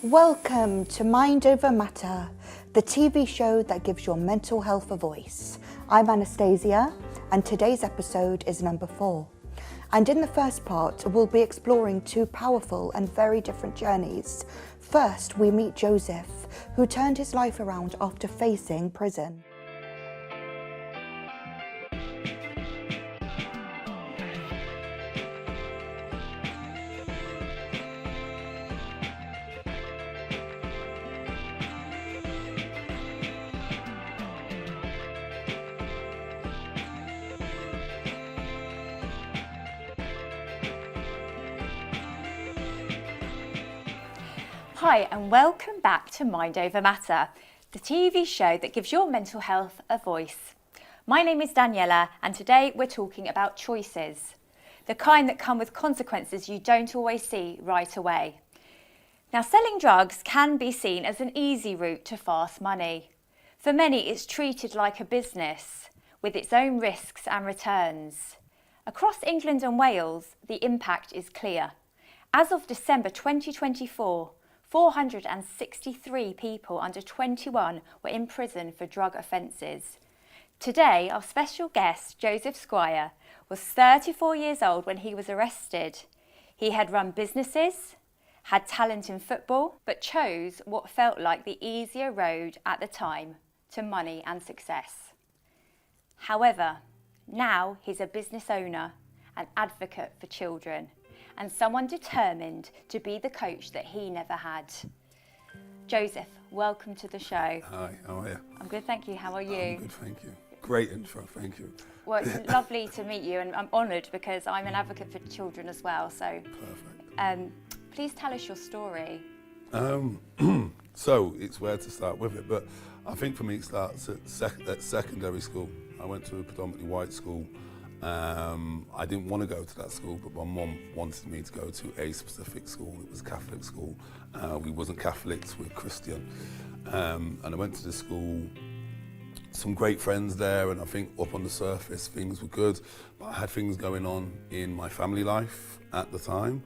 Welcome to Mind Over Matter, the TV show that gives your mental health a voice. I'm Anastasia, and today's episode is number 4. And in the first part, we'll be exploring two powerful and very different journeys. First, we meet Joseph, who turned his life around after facing prison. Hi and welcome back to Mind Over Matter, the TV show that gives your mental health a voice. My name is Daniela and today we're talking about choices, the kind that come with consequences you don't always see right away. Now, selling drugs can be seen as an easy route to fast money. For many, it's treated like a business with its own risks and returns. Across England and Wales, the impact is clear. As of December 2024, 463 people under 21 were in prison for drug offences. Today, our special guest, Joseph Squire, was 34 years old when he was arrested. He had run businesses, had talent in football, but chose what felt like the easier road at the time to money and success. However, now he's a business owner, an advocate for children, and someone determined to be the coach that he never had. Joseph, welcome to the show. Hi, how are you? I'm good, thank you. How are you? I'm good, thank you. Great intro, thank you. Well, it's lovely to meet you, and I'm honoured because I'm an advocate for children as well. So, Perfect. Please tell us your story. So it's where to start with it, but I think for me it starts at secondary school. I went to a predominantly white school. I didn't want to go to that school, but my mum wanted me to go to a specific school. It was a Catholic school. We wasn't Catholics, we were Christian. And I went to the school, some great friends there, and I think up on the surface things were good, but I had things going on in my family life at the time.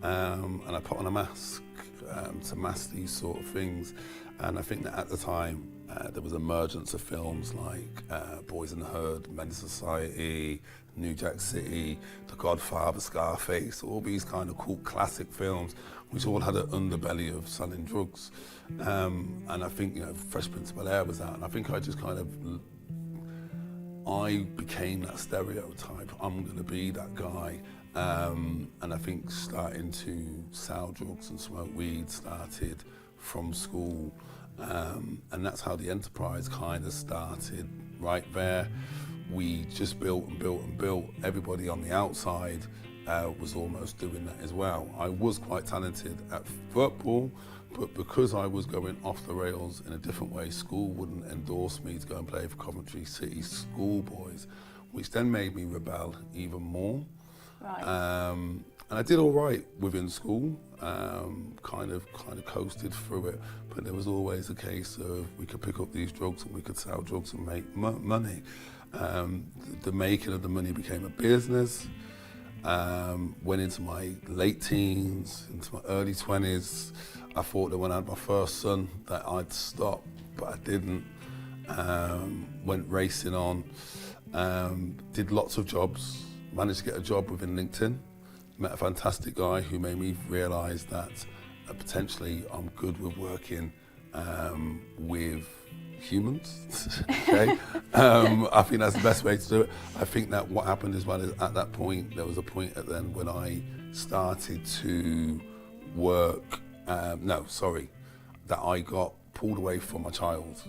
And I put on a mask to mask these sort of things. And I think that at the time, there was emergence of films like Boys in the Hood, Menace Society, New Jack City, The Godfather, Scarface, all these kind of cool classic films, which all had an underbelly of selling drugs. And I think, Fresh Prince of Bel-Air was out, and I think I just I became that stereotype. I'm going to be that guy. And I think starting to sell drugs and smoke weed started from school. And that's how the enterprise kind of started right there. We just built and built and built. Everybody on the outside was almost doing that as well. I was quite talented at football, but because I was going off the rails in a different way, school wouldn't endorse me to go and play for Coventry City Schoolboys, which then made me rebel even more. Right. And I did all right within school, kind of coasted through it, but there was always a case of we could pick up these drugs and we could sell drugs and make money. The making of the money became a business. Went into my late teens, into my early 20s. I thought that when I had my first son that I'd stop, but I didn't. Went racing on, did lots of jobs, managed to get a job within LinkedIn. Met a fantastic guy who made me realise that potentially I'm good with working with humans. Okay, I think that's the best way to do it. I think that what happened is at that point there was a point then when I started to work. That I got pulled away from my child.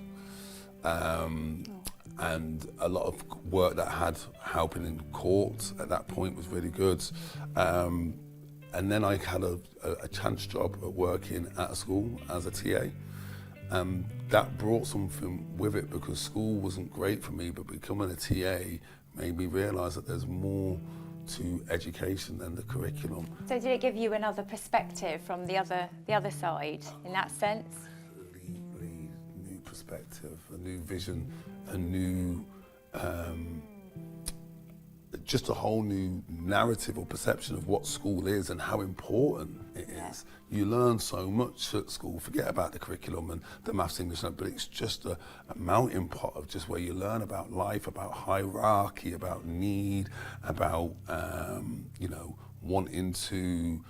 And a lot of work that I had helping in court at that point was really good. And then I had a chance job at working at a school as a TA. That brought something with it because school wasn't great for me, but becoming a TA made me realise that there's more to education than the curriculum. So did it give you another perspective from the other side in that sense? Completely new perspective, a new vision, a new just a whole new narrative or perception of what school is and how important it is. You learn so much at school, forget about the curriculum and the maths, English, but it's just a melting pot of just where you learn about life, about hierarchy, about need, about, wanting to,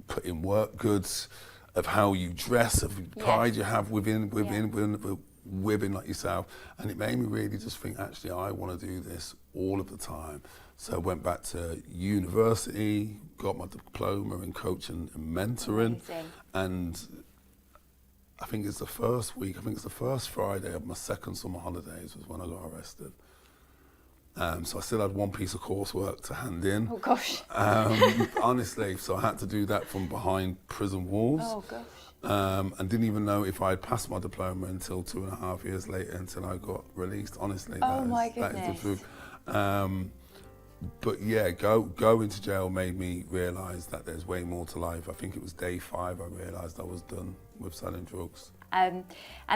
put in work goods, of how you dress, of pride you have within women like yourself. And it made me really just think, actually, I want to do this all of the time. So I went back to university, got my diploma in coaching and mentoring. Amazing. And I think it's the first Friday of my second summer holidays was when I got arrested. So I still had one piece of coursework to hand in. Oh gosh. Honestly, so I had to do that from behind prison walls. Oh gosh. And didn't even know if I'd passed my diploma until 2.5 years later, until I got released. Honestly, My that is the goodness. truth. But yeah, going to jail made me realise that there's way more to life. I think it was day 5 I realised I was done with selling drugs. And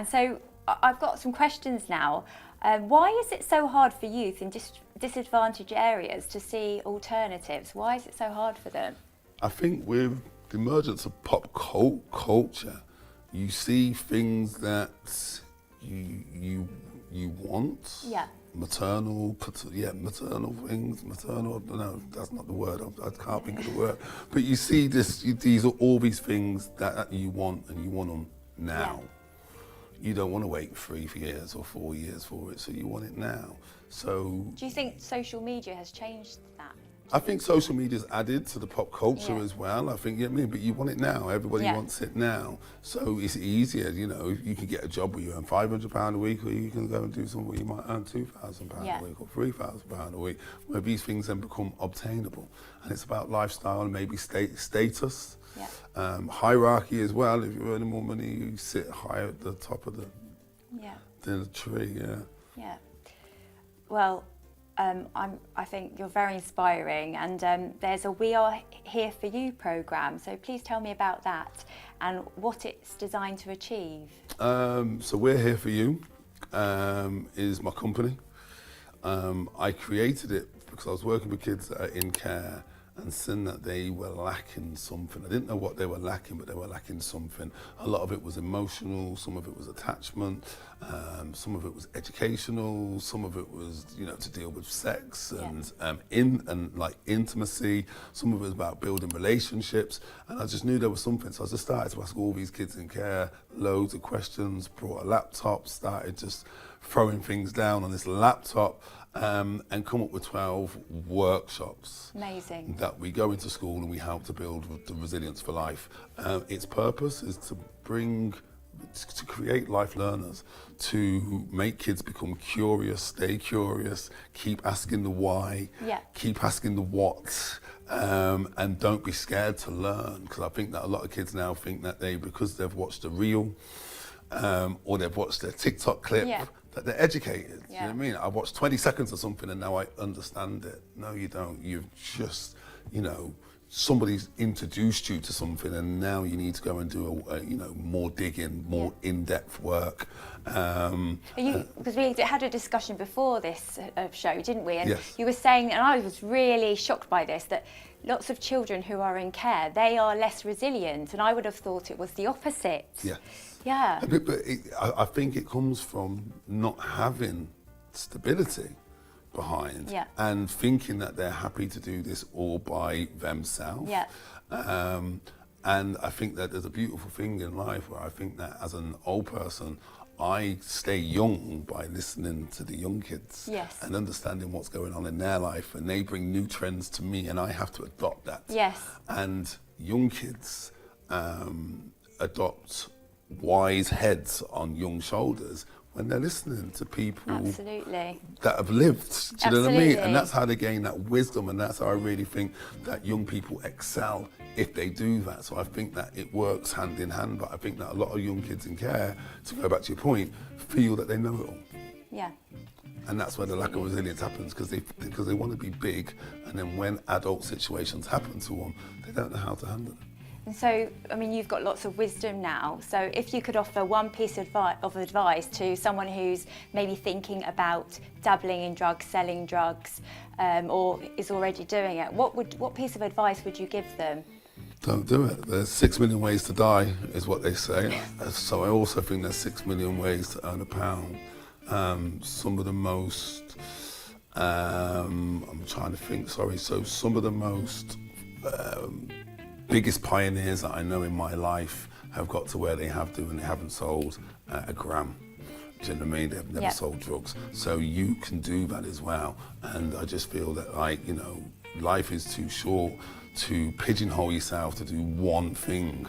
so I've got some questions now. Why is it so hard for youth in disadvantaged areas to see alternatives? Why is it so hard for them? I think with the emergence of pop culture, you see things that you want. Yeah. Maternal things, no, that's not the word, I can't think of the word. But you see these are all these things that you want, and you want them now. You don't want to wait 3 years or 4 years for it, so you want it now. So Do you think social media has changed that? I think social media's added to the pop culture as well. I think, but you want it now. Everybody wants it now. So it's easier, you can get a job where you earn £500 a week, or you can go and do something where you might earn £2,000 a week or £3,000 a week, where these things then become obtainable. And it's about lifestyle and maybe status. Hierarchy as well. If you're earning more money, you sit higher at the top of the tree. Yeah. Well, I think you're very inspiring, and there's a We Are Here For You programme, so please tell me about that and what it's designed to achieve. So We're Here For You is my company. I created it because I was working with kids that are in care and seen that they were lacking something. I didn't know what they were lacking, but they were lacking something. A lot of it was emotional, some of it was attachment, some of it was educational, some of it was, to deal with sex and intimacy. Some of it was about building relationships, and I just knew there was something. So I just started to ask all these kids in care loads of questions, brought a laptop, started just throwing things down on this laptop, and come up with 12 workshops. Amazing. That we go into school and we help to build the resilience for life. Its purpose is to create life learners, to make kids become curious, stay curious, keep asking the why, keep asking the what, and don't be scared to learn. Because I think that a lot of kids now think that because they've watched a reel, or they've watched a TikTok clip, that they're educated. Do you know what I mean? I watched 20 seconds of something and now I understand it. No, you don't. You've just, somebody's introduced you to something, and now you need to go and do more digging, more in-depth work. Because we had a discussion before this show, didn't we? And yes. You were saying, and I was really shocked by this, that lots of children who are in care, they are less resilient, and I would have thought it was the opposite. Yes. Yeah. But I think it comes from not having stability behind, and thinking that they're happy to do this all by themselves. And I think that there's a beautiful thing in life where I think that as an old person, I stay young by listening to the young kids and understanding what's going on in their life, and they bring new trends to me and I have to adopt that. And young kids adopt wise heads on young shoulders when they're listening to people that have lived. Do you know what I mean? And that's how they gain that wisdom, and that's how I really think that young people excel if they do that. So I think that it works hand in hand, but I think that a lot of young kids in care, to go back to your point, feel that they know it all. And that's where the lack of resilience happens, because they want to be big, and then when adult situations happen to them, they don't know how to handle it. And so, I mean, you've got lots of wisdom now. So if you could offer one piece of advice to someone who's maybe thinking about dabbling in drugs, selling drugs, or is already doing it, what piece of advice would you give them? Don't do it. There's 6 million ways to die, is what they say. So I also think there's 6 million ways to earn £1. Some of the most, I'm trying to think, sorry. So some of the most biggest pioneers that I know in my life have got to where they have to, and they haven't sold a gram. Do you know what I mean? They've never sold drugs. So you can do that as well. And I just feel that, like, you know, life is too short to pigeonhole yourself to do one thing.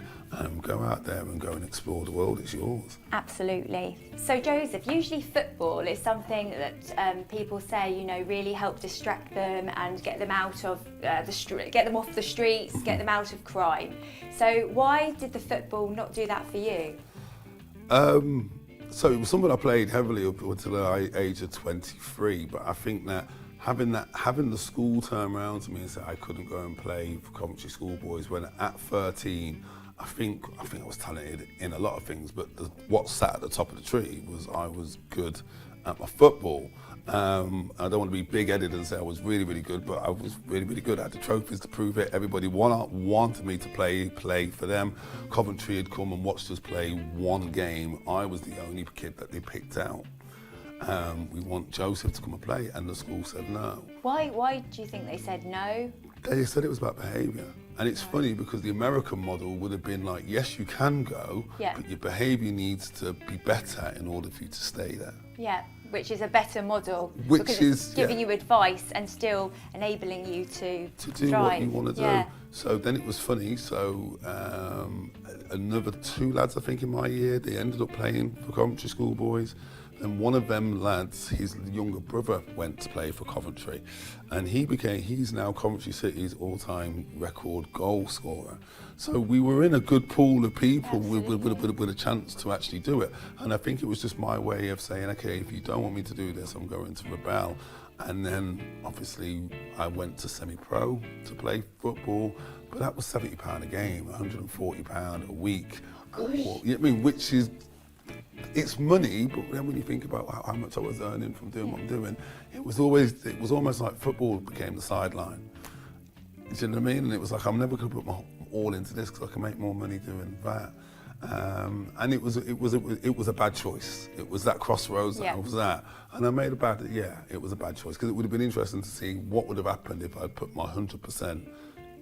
Go out there and go and explore the world. It's yours. Absolutely. So Joseph, usually football is something that people say, you know, really help distract them and get them out of get them off the streets, get them out of crime. So why did the football not do that for you? So it was something I played heavily up until the age of 23, but I think that having the school turn around to me and say I couldn't go and play for Coventry Schoolboys, when at 13 I think I was talented in a lot of things, but what sat at the top of the tree was I was good at my football. I don't want to be big-headed and say I was really, really good, but I was really, really good. I had the trophies to prove it. Everybody wanted me to play for them. Coventry had come and watched us play one game. I was the only kid that they picked out. We want Joseph to come and play, and the school said no. Why do you think they said no? They said it was about behaviour. And it's funny because the American model would have been like, yes, you can go, but your behaviour needs to be better in order for you to stay there. Yeah, which is a better model. Which because is it's giving you advice and still enabling you to do drive. what you want to do. So then it was funny. So another 2 lads, I think, in my year, they ended up playing for Coventry Schoolboys. And one of them lads, his younger brother, went to play for Coventry, and he's now Coventry City's all-time record goal scorer. So we were in a good pool of people with a chance to actually do it. And I think it was just my way of saying, okay, if you don't want me to do this, I'm going to rebel. And then obviously I went to semi-pro to play football, but that was £70 a game, £140 a week. I mean, which is, it's money, but then when you think about how much I was earning from doing what I'm doing, it was almost like football became the sideline. Do you know what I mean? And it was like, I'm never going to put my all into this because I can make more money doing that. And it was a bad choice. It was that crossroads that I was at, and I made it was a bad choice, because it would have been interesting to see what would have happened if I put my 100%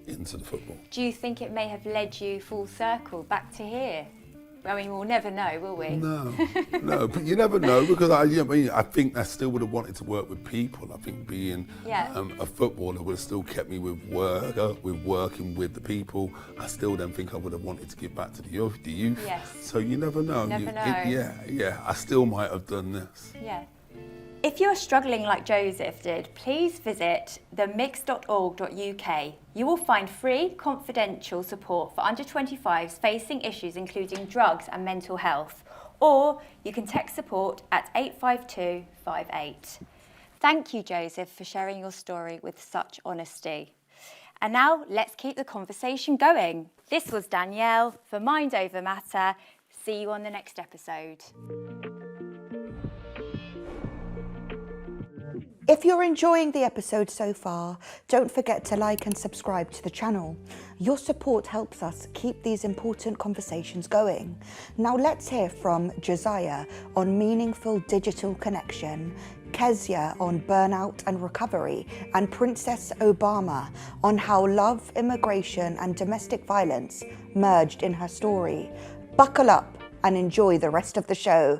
into the football. Do you think it may have led you full circle back to here? I mean, we'll never know, will we? No, but you never know, because I think I still would have wanted to work with people. I think being a footballer would have still kept me with working with the people. I still then think I would have wanted to give back to the youth. Yes. So you never know. Never know. I still might have done this. Yeah. If you're struggling like Joseph did, please visit themix.org.uk. You will find free, confidential support for under 25s facing issues including drugs and mental health, or you can text support at 85258. Thank you, Joseph, for sharing your story with such honesty. And now let's keep the conversation going. This was Danielle for Mind Over Matter. See you on the next episode. If you're enjoying the episode so far, don't forget to like and subscribe to the channel. Your support helps us keep these important conversations going. Now let's hear from Josiah on meaningful digital connection, Kezia on burnout and recovery, and Princess Obama on how love, immigration and domestic violence merged in her story. Buckle up and enjoy the rest of the show.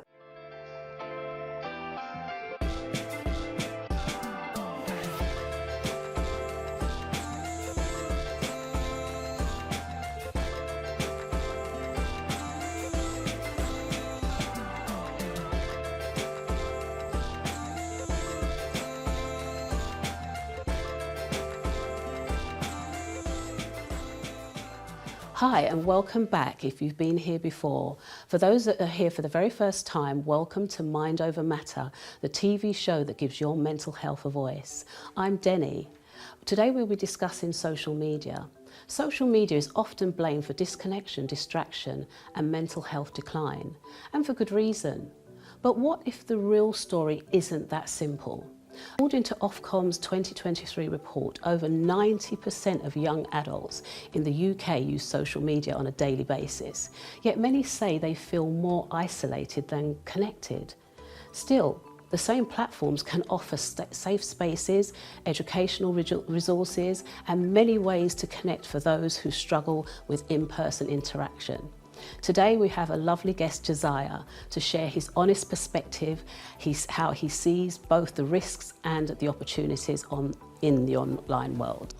Hi and welcome back if you've been here before. For those that are here for the very first time, welcome to Mind Over Matter, the TV show that gives your mental health a voice. I'm Denny. Today we'll be discussing social media. Social media is often blamed for disconnection, distraction, and mental health decline, and for good reason. But what if the real story isn't that simple? According to Ofcom's 2023 report, over 90% of young adults in the UK use social media on a daily basis, yet many say they feel more isolated than connected. Still, the same platforms can offer safe spaces, educational resources, and many ways to connect for those who struggle with in-person interaction. Today we have a lovely guest, Josiah, to share his honest perspective, how he sees both the risks and the opportunities in the online world.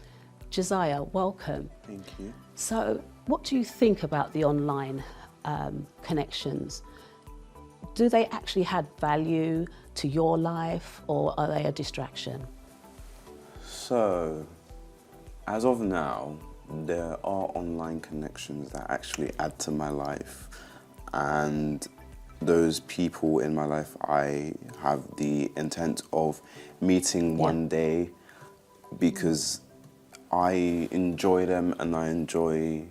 Josiah, welcome. Thank you. So, what do you think about the online connections? Do they actually add value to your life, or are they a distraction? So, as of now, there are online connections that actually add to my life, and those people in my life I have the intent of meeting one day, because I enjoy them and I enjoy,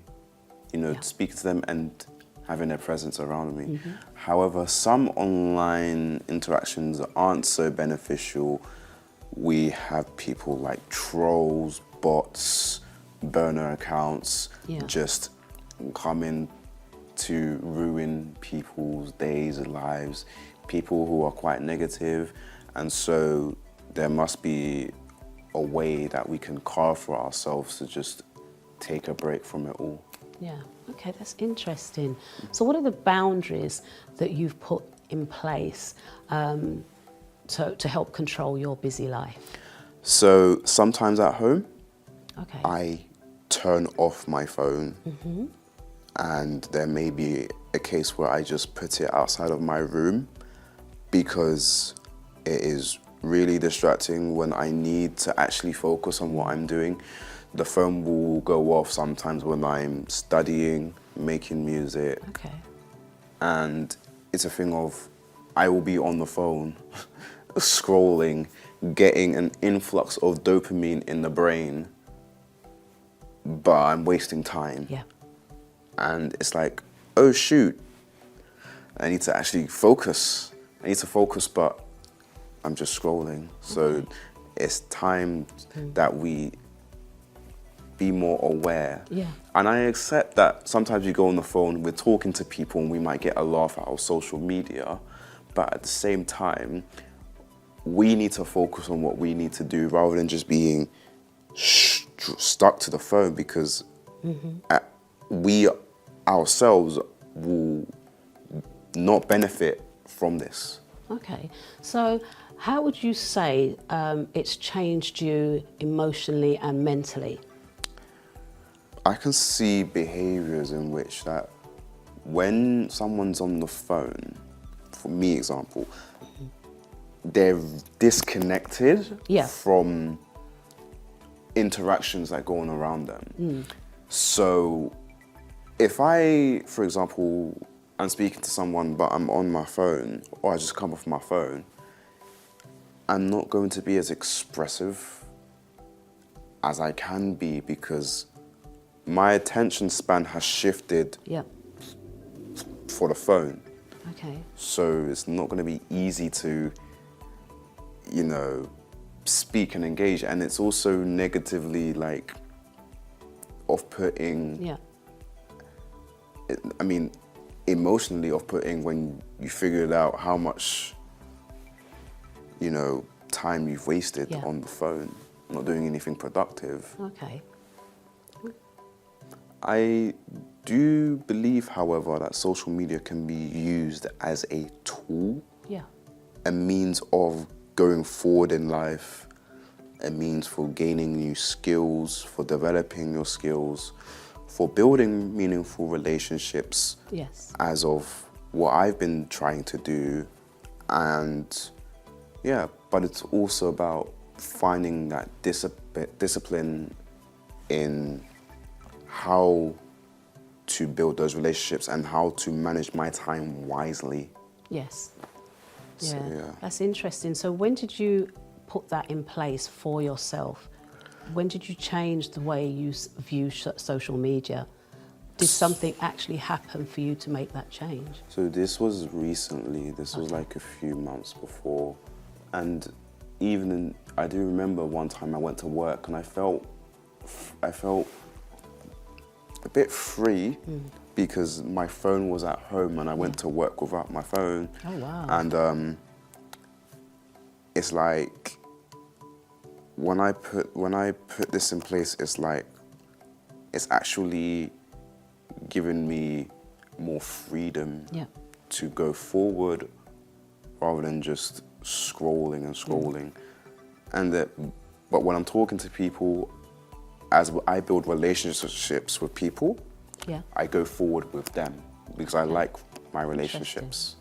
speaking to them and having their presence around me. However, some online interactions aren't so beneficial. We have people like trolls, bots, burner accounts, just coming to ruin people's days and lives, people who are quite negative. And so there must be a way that we can carve for ourselves to just take a break from it all. Yeah, okay, that's interesting. So what are the boundaries that you've put in place to help control your busy life? So sometimes at home, Okay. I turn off my phone, and there may be a case where I just put it outside of my room because it is really distracting when I need to actually focus on what I'm doing. The phone will go off sometimes when I'm studying, making music, Okay. and it's a thing of I will be on the phone scrolling, getting an influx of dopamine in the brain, but I'm wasting time. Yeah. And it's like, oh shoot, I need to actually focus. But I'm just scrolling. So it's time that we be more aware. Yeah. And I accept that sometimes you go on the phone, we're talking to people and we might get a laugh out of social media, but at the same time, we need to focus on what we need to do rather than just being stuck to the phone, because we ourselves will not benefit from this. Okay, so how would you say it's changed you emotionally and mentally? I can see behaviors in which that when someone's on the phone, for me example, they're disconnected from interactions that go on around them. So if I, for example, I'm speaking to someone but I'm on my phone, or I just come off my phone, I'm not going to be as expressive as I can be because my attention span has shifted for the phone. Okay. So it's not going to be easy to, speak and engage, and it's also negatively like off-putting. Yeah. I mean, emotionally off-putting when you figured out how much, time you've wasted on the phone, not doing anything productive. Okay. I do believe, however, that social media can be used as a tool, a means of going forward in life, a means for gaining new skills, for developing your skills, for building meaningful relationships, as of what I've been trying to do. And but it's also about finding that discipline in how to build those relationships and how to manage my time wisely. Yes. So, That's interesting. So when did you put that in place for yourself? when did you change the way you view social media? Did something actually happen for you to make that change? So this was recently, this was like a few months before. And I do remember one time I went to work and I felt a bit free because my phone was at home and I went to work without my phone. Oh, wow. And it's like, when I put this in place, it's like, it's actually given me more freedom to go forward rather than just scrolling and scrolling. But when I'm talking to people, as I build relationships with people, I go forward with them because I like my relationships.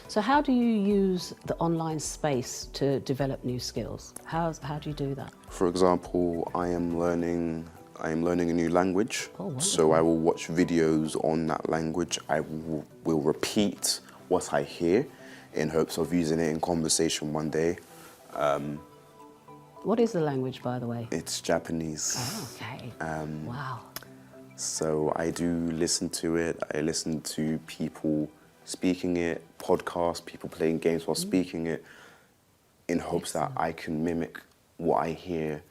So how do you use the online space to develop new skills? How do you do that? For example, I am learning a new language. Oh, wonderful. So I will watch videos on that language. I will repeat what I hear in hopes of using it in conversation one day. What is the language, by the way? It's Japanese. Oh, okay. Wow. So I do listen to it. I listen to people speaking it, podcasts, people playing games while speaking it, in hopes that I can mimic what I hear.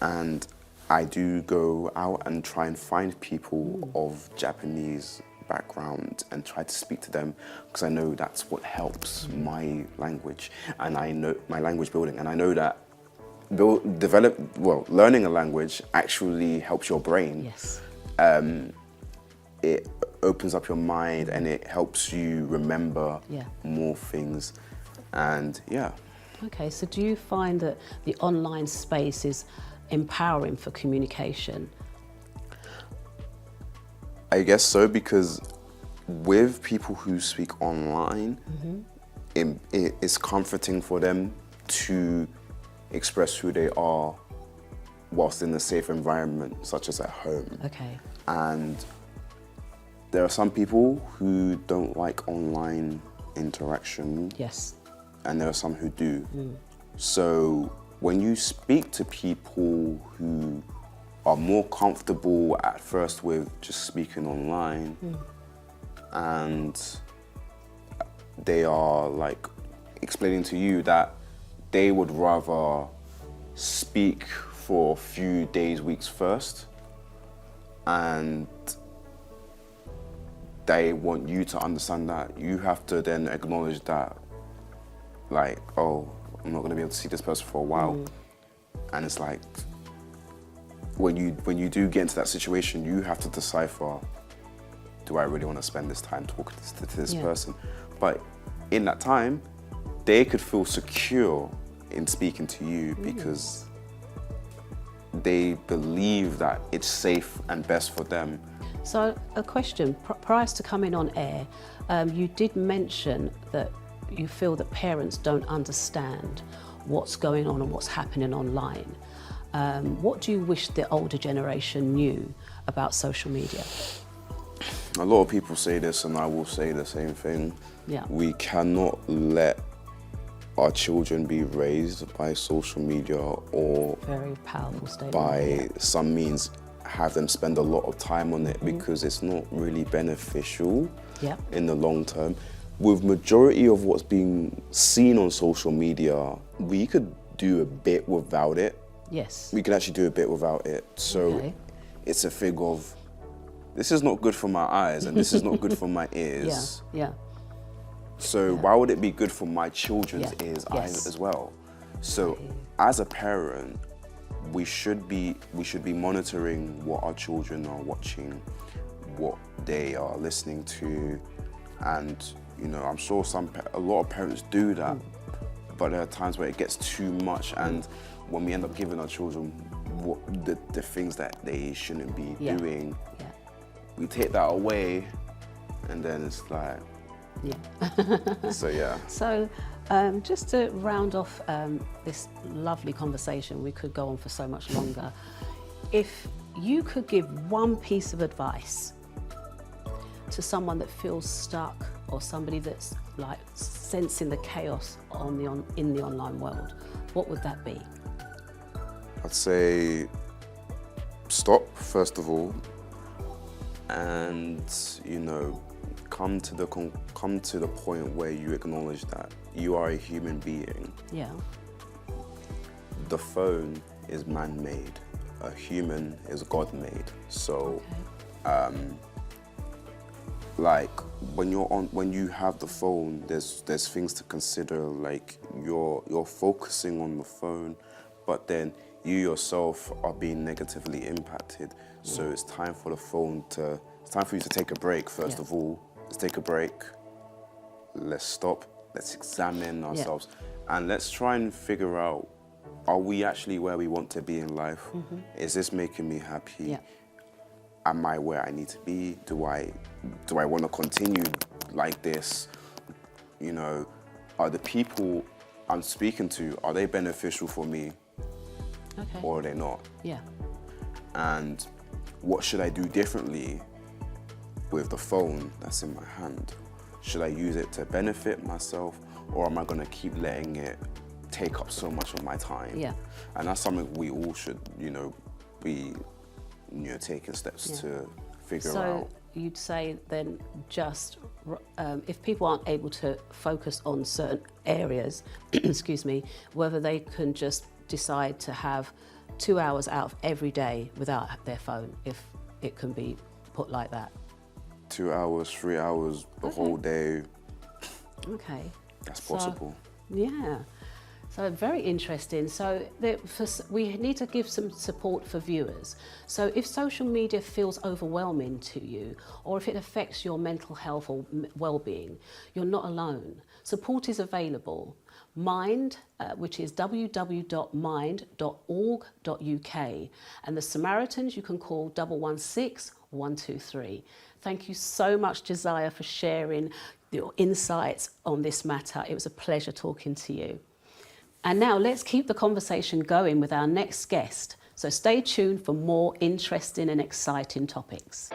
And I do go out and try and find people of Japanese background and try to speak to them because I know that's what helps my language and I know my language building. And I know that learning a language actually helps your brain. Yes. It opens up your mind and it helps you remember more things. And Okay, so do you find that the online space is empowering for communication? I guess so, because with people who speak online, it's comforting for them to express who they are whilst in a safe environment, such as at home. Okay. And there are some people who don't like online interaction. Yes. And there are some who do. So when you speak to people who are more comfortable at first with just speaking online, and they are like explaining to you that they would rather speak for a few days, weeks first, and they want you to understand that, you have to then acknowledge that, like, oh, I'm not gonna be able to see this person for a while. And it's like, when you do get into that situation, you have to decipher, do I really want to spend this time talking to this person? But in that time, they could feel secure in speaking to you because they believe that it's safe and best for them. So a question, prior to coming on air, you did mention that you feel that parents don't understand what's going on and what's happening online. What do you wish the older generation knew about social media? A lot of people say this, and I will say the same thing. We cannot let our children be raised by social media or very powerful statement. By some means have them spend a lot of time on it because it's not really beneficial in the long term. With majority of what's being seen on social media, we could do a bit without it. Yes. We can actually do a bit without it. So it's a fig of, this is not good for my eyes and this is not good for my ears. So why would it be good for my children's ears, eyes as well? So as a parent, we should be monitoring what our children are watching, what they are listening to, and you know, I'm sure a lot of parents do that, but there are times where it gets too much, and when we end up giving our children the things that they shouldn't be doing, we take that away, and then it's like, So just to round off this lovely conversation, we could go on for so much longer. If you could give one piece of advice to someone that feels stuck or somebody that's like sensing the chaos in the online world, what would that be? I'd say stop, first of all, and, you know, come to the point where you acknowledge that you are a human being. Yeah. The phone is man-made. A human is God-made. So, like when you have the phone, there's things to consider. Like you're focusing on the phone, but then you yourself are being negatively impacted. So it's time for you to take a break. First of all, let's take a break. Let's stop. Let's examine ourselves, and let's try and figure out: are we actually where we want to be in life? Is this making me happy? Yeah. Am I where I need to be? Do I want to continue like this? You know, are the people I'm speaking to, are they beneficial for me? Okay. Or are they not? Yeah. And what should I do differently with the phone that's in my hand? Should I use it to benefit myself, or am I going to keep letting it take up so much of my time? Yeah. And that's something we all should, be taking steps to figure out. So you'd say then just if people aren't able to focus on certain areas, excuse me, whether they can just decide to have 2 hours out of every day without their phone, if it can be put like that. 2 hours, 3 hours, the whole day. Okay. That's possible. Yeah. So very interesting. So we need to give some support for viewers. So if social media feels overwhelming to you, or if it affects your mental health or well-being, you're not alone. Support is available. Mind, which is www.mind.org.uk, and the Samaritans you can call 116 123. Thank you so much, Josiah, for sharing your insights on this matter. It was a pleasure talking to you. And now let's keep the conversation going with our next guest. So stay tuned for more interesting and exciting topics.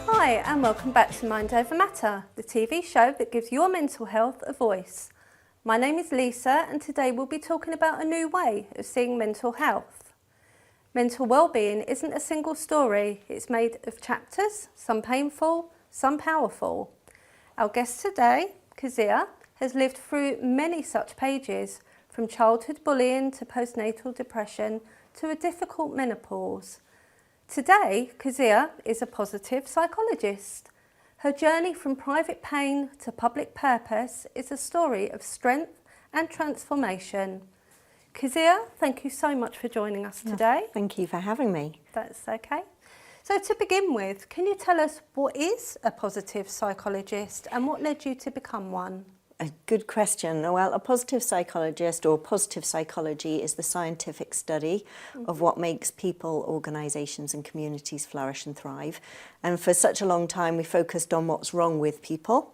Hi and welcome back to Mind Over Matter, the TV show that gives your mental health a voice. My name is Lisa and today we'll be talking about a new way of seeing mental health. Mental well-being isn't a single story, it's made of chapters, some painful, some powerful. Our guest today, Kezia, has lived through many such pages, from childhood bullying to postnatal depression to a difficult menopause. Today, Kezia is a positive psychologist. Her journey from private pain to public purpose is a story of strength and transformation. Kezia, thank you so much for joining us today. Thank you for having me. That's okay. So to begin with, can you tell us what is a positive psychologist and what led you to become one? A good question. Well, a positive psychologist or positive psychology is the scientific study of what makes people, organisations and communities flourish and thrive. And for such a long time we focused on what's wrong with people,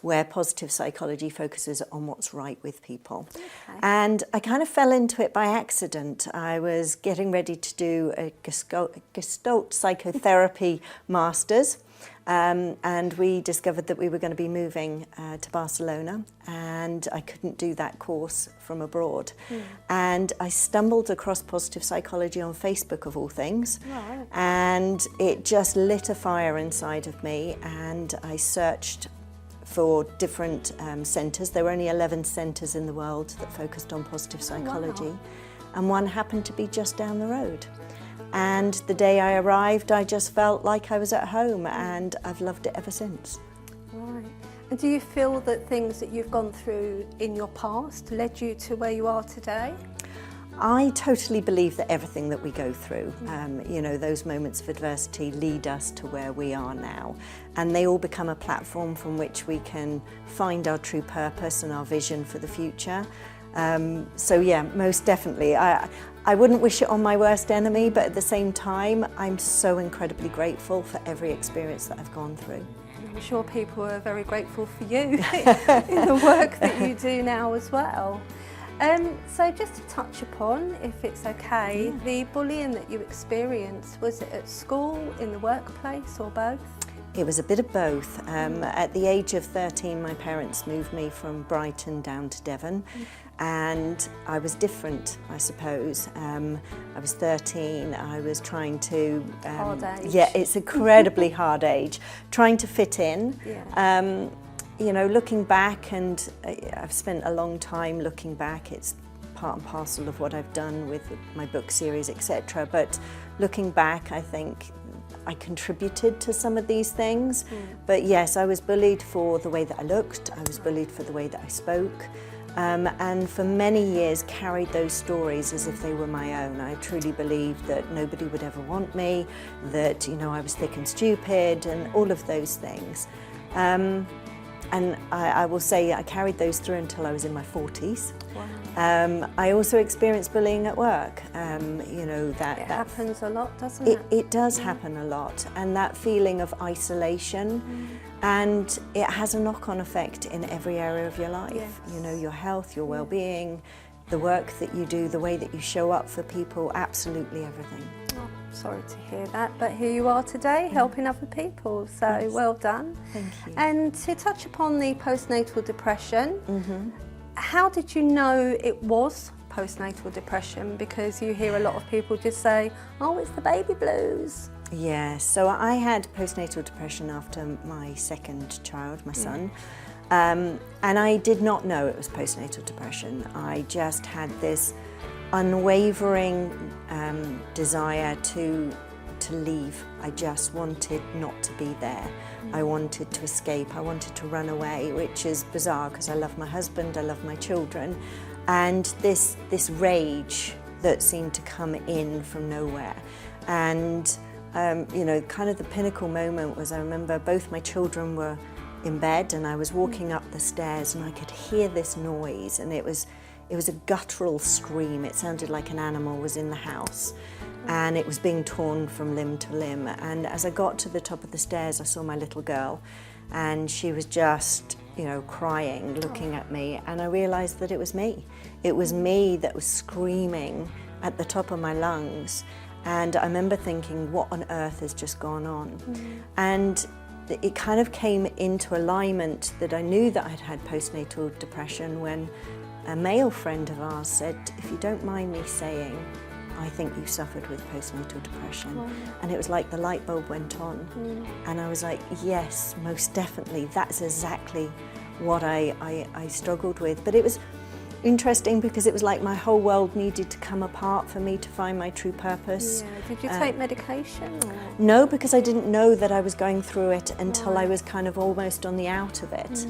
where positive psychology focuses on what's right with people. Okay. And I kind of fell into it by accident. I was getting ready to do a Gestalt psychotherapy master's. And we discovered that we were going to be moving to Barcelona, and I couldn't do that course from abroad. And I stumbled across positive psychology on Facebook, of all things. Right. And it just lit a fire inside of me, and I searched for different centres. There were only 11 centres in the world that focused on positive psychology. Wow. And one happened to be just down the road. And the day I arrived, I just felt like I was at home, and I've loved it ever since. Right. And do you feel that things that you've gone through in your past led you to where you are today? I totally believe that everything that we go through, those moments of adversity lead us to where we are now. And they all become a platform from which we can find our true purpose and our vision for the future. So yeah, most definitely. I wouldn't wish it on my worst enemy, but at the same time, I'm so incredibly grateful for every experience that I've gone through. I'm sure people are very grateful for you in the work that you do now as well. So just to touch upon, if it's okay, the bullying that you experienced, was it at school, in the workplace, or both? It was a bit of both. At the age of 13, my parents moved me from Brighton down to Devon, and I was different, I suppose. I was 13, I was trying to... Hard age. Yeah, it's incredibly hard age. Trying to fit in. Yeah. You know, looking back, and I've spent a long time looking back, it's part and parcel of what I've done with my book series, etc. But looking back, I think I contributed to some of these things. But yes, I was bullied for the way that I looked, I was bullied for the way that I spoke, and for many years carried those stories as if they were my own. I truly believed that nobody would ever want me, that, you know, I was thick and stupid and all of those things. And I will say I carried those through until I was in my 40s. Wow. I also experienced bullying at work. You know, that happens a lot, doesn't it? It does happen a lot, and that feeling of isolation, and it has a knock-on effect in every area of your life. Yes. You know, your health, your well-being, the work that you do, the way that you show up for people, absolutely everything. Oh, sorry to hear that, but here you are today helping other people, so Yes. well done. Thank you. And to touch upon the postnatal depression, how did you know it was postnatal depression? Because you hear a lot of people just say, oh, it's the baby blues. Yeah, so I had postnatal depression after my second child, my son. And I did not know it was postnatal depression. I just had this unwavering desire to leave. I just wanted not to be there. I wanted to escape. I wanted to run away, which is bizarre because I love my husband, I love my children, and this rage that seemed to come in from nowhere. And you know, kind of the pinnacle moment was, I remember both my children were in bed and I was walking up the stairs and I could hear this noise, and it was a guttural scream. It sounded like an animal was in the house and it was being torn from limb to limb. And as I got to the top of the stairs, I saw my little girl, and she was just, you know, crying, looking at me, and I realized that it was me. It was me that was screaming at the top of my lungs. And I remember thinking, what on earth has just gone on? And it kind of came into alignment that I knew that I'd had postnatal depression when a male friend of ours said, if you don't mind me saying, I think you suffered with postnatal depression. And it was like the light bulb went on. And I was like, yes, most definitely. That's exactly what I struggled with. But it was interesting because it was like my whole world needed to come apart for me to find my true purpose. Yeah. Did you take medication? Or? No, because I didn't know that I was going through it until I was kind of almost on the out of it.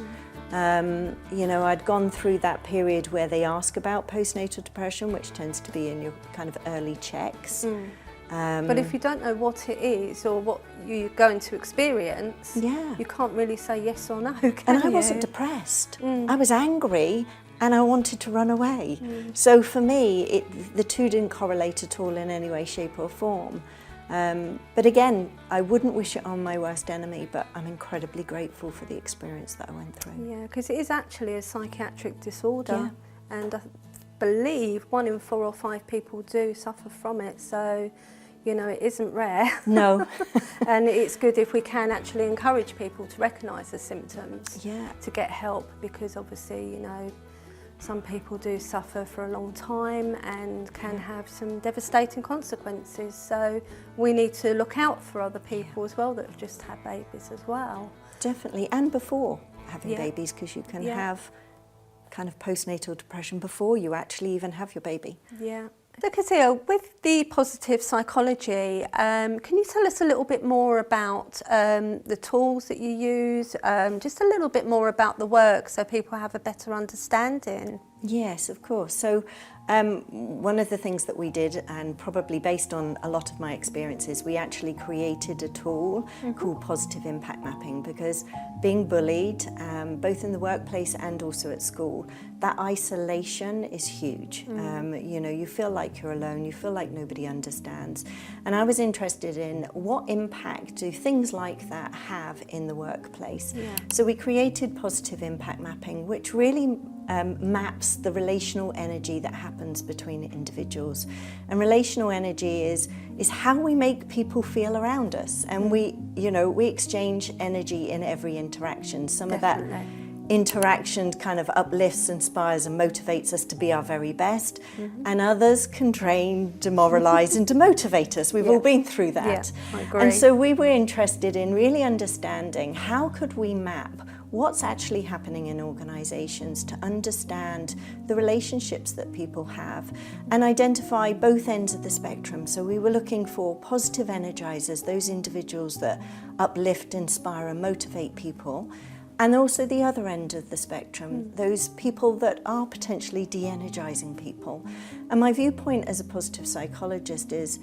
You know, I'd gone through that period where they ask about postnatal depression, which tends to be in your kind of early checks. But if you don't know what it is or what you're going to experience, you can't really say yes or no, can you? And I wasn't depressed. I was angry and I wanted to run away. So for me, the two didn't correlate at all in any way, shape or form. But again, I wouldn't wish it on my worst enemy, but I'm incredibly grateful for the experience that I went through. Yeah, because it is actually a psychiatric disorder, and I believe 1 in 4 or 5 people do suffer from it, so, you know, it isn't rare. No. And it's good if we can actually encourage people to recognise the symptoms, to get help, because obviously, you know, some people do suffer for a long time and can have some devastating consequences. So we need to look out for other people as well that have just had babies as well. Definitely, and before having babies, because you can have kind of postnatal depression before you actually even have your baby. Yeah. So Kezia, with the positive psychology, can you tell us a little bit more about the tools that you use, just a little bit more about the work so people have a better understanding? Yes, of course. So one of the things that we did, and probably based on a lot of my experiences, we actually created a tool called Positive Impact Mapping, because being bullied, both in the workplace and also at school, that isolation is huge. You know, you feel like you're alone, you feel like nobody understands. And I was interested in what impact do things like that have in the workplace. Yeah. So we created Positive Impact Mapping, which really maps the relational energy that happens between individuals. And relational energy is how we make people feel around us. And we exchange energy in every interaction. Some Definitely. of that interaction kind of uplifts, inspires and motivates us to be our very best, and others can drain, demoralise and demotivate us. We've all been through that. Yeah, I agree. And so we were interested in really understanding how could we map what's actually happening in organisations to understand the relationships that people have and identify both ends of the spectrum. So we were looking for positive energisers, those individuals that uplift, inspire and motivate people, and also the other end of the spectrum, those people that are potentially de-energising people. And my viewpoint as a positive psychologist is,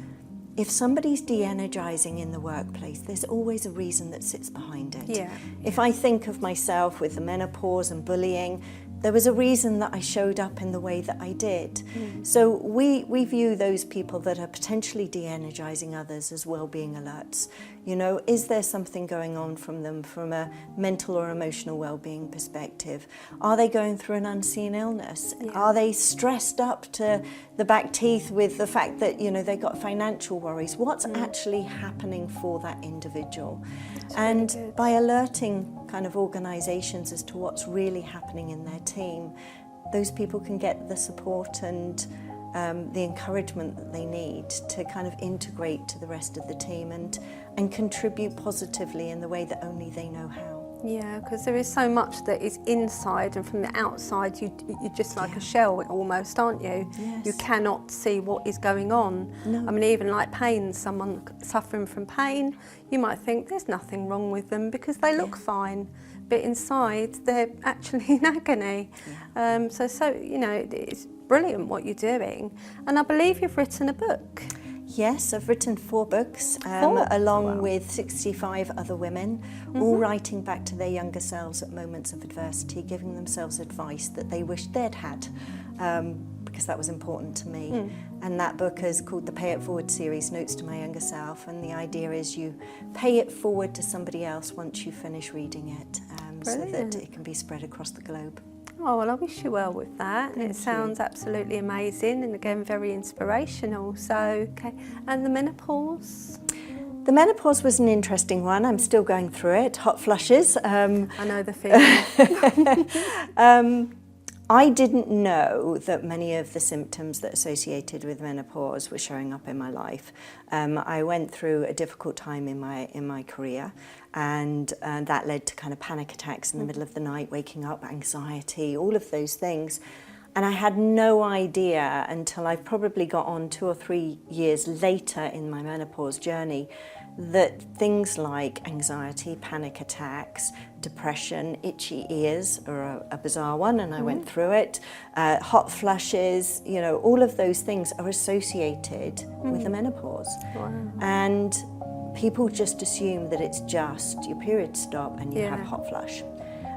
if somebody's de-energising in the workplace, there's always a reason that sits behind it. Yeah. If I think of myself with the menopause and bullying, there was a reason that I showed up in the way that I did. So we view those people that are potentially de-energising others as well-being alerts. You know, is there something going on from them from a mental or emotional well-being perspective? Are they going through an unseen illness? Yeah. Are they stressed up to the back teeth with the fact that, you know, they got financial worries? What's actually happening for that individual? And really good. by alerting kind of organisations as to what's really happening in their team, those people can get the support and the encouragement that they need to kind of integrate to the rest of the team and contribute positively in the way that only they know how. Yeah, because there is so much that is inside, and from the outside you're just like a shell almost, aren't you? Yes. You cannot see what is going on. No. I mean, even like pain, someone suffering from pain, you might think there's nothing wrong with them because they look fine, but inside they're actually in agony. Yeah. So you know, it's brilliant what you're doing, and I believe you've written a book. Yes, I've written 4 books, 4? along Wow. with 65 other women, all writing back to their younger selves at moments of adversity, giving themselves advice that they wished they'd had, because that was important to me. And that book is called the Pay It Forward series, Notes to My Younger Self, and the idea is you pay it forward to somebody else once you finish reading it, so that Brilliant. it can be spread across the globe. Oh, well, I wish you well with that. Thank It sounds absolutely amazing and, again, very inspirational. So, okay. And the menopause? The menopause was an interesting one. I'm still going through it, hot flushes. I know the feeling. I didn't know that many of the symptoms that associated with menopause were showing up in my life. I went through a difficult time in my career, and that led to kind of panic attacks in the middle of the night, waking up, anxiety, all of those things. And I had no idea until I probably got on 2 or 3 years later in my menopause journey that things like anxiety, panic attacks, depression, itchy ears are a bizarre one, and I went through it, hot flushes, you know, all of those things are associated with the menopause. Wow. And people just assume that it's just your periods stop and you have a hot flush,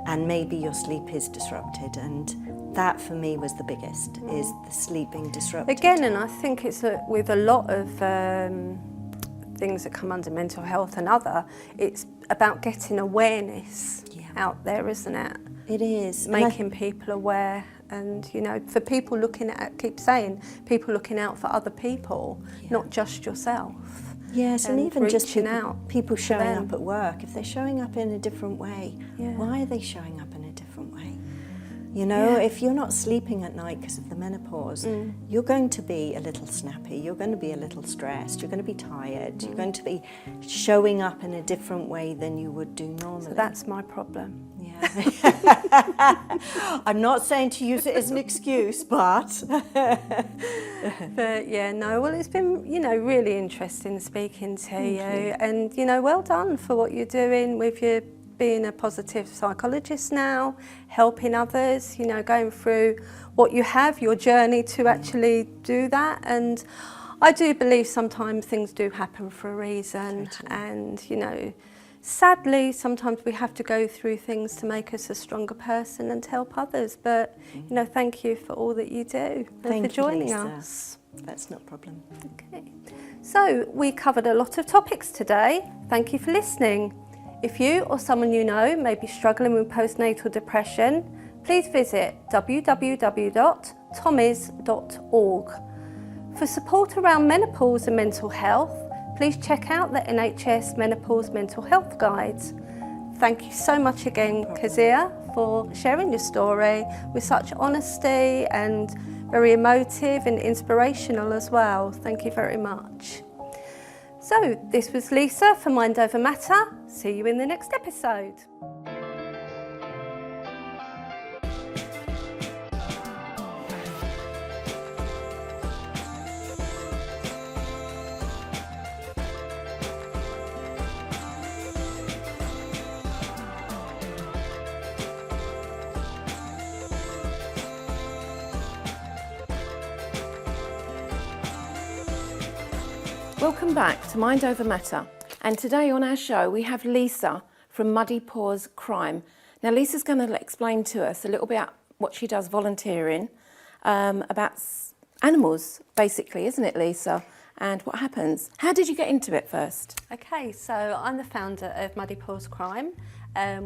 and maybe your sleep is disrupted, and that for me was the biggest, is the sleep being disrupted. Again, and I think it's with a lot of things that come under mental health and other, it's about getting awareness out there, isn't it? It is. Making people aware, and, you know, for people looking at, keep saying, people looking out for other people, not just yourself. Yes, and even just reaching out people showing them. up at work. If they're showing up in a different way, Yeah. why are they showing up in a different way? You know, if you're not sleeping at night because of the menopause, you're going to be a little snappy, you're going to be a little stressed, you're going to be tired, you're going to be showing up in a different way than you would do normally. So that's my problem. Yeah. I'm not saying to use it as an excuse, but... But yeah, no, well, it's been, you know, really interesting speaking to you. And, you know, well done for what you're doing with your being a positive psychologist now, helping others, you know, going through what you have, your journey to actually do that. And I do believe sometimes things do happen for a reason. Totally. And, you know, sadly, sometimes we have to go through things to make us a stronger person and to help others. But, you know, thank you for all that you do and for joining us. That's not a problem. Okay. So we covered a lot of topics today. Thank you for listening. If you or someone you know may be struggling with postnatal depression, please visit www.tommies.org. For support around menopause and mental health, please check out the NHS Menopause Mental Health Guides. Thank you so much again, Kezia, for sharing your story with such honesty and very emotive and inspirational as well. Thank you very much. So this was Lisa for Mind Over Matter. See you in the next episode. Welcome back to Mind Over Matter, and today on our show we have Lisa from Muddy Paws Crime. Now Lisa's going to explain to us a little bit about what she does volunteering, about animals basically, isn't it, Lisa? And what happens? How did you get into it first? Okay, so I'm the founder of Muddy Paws Crime.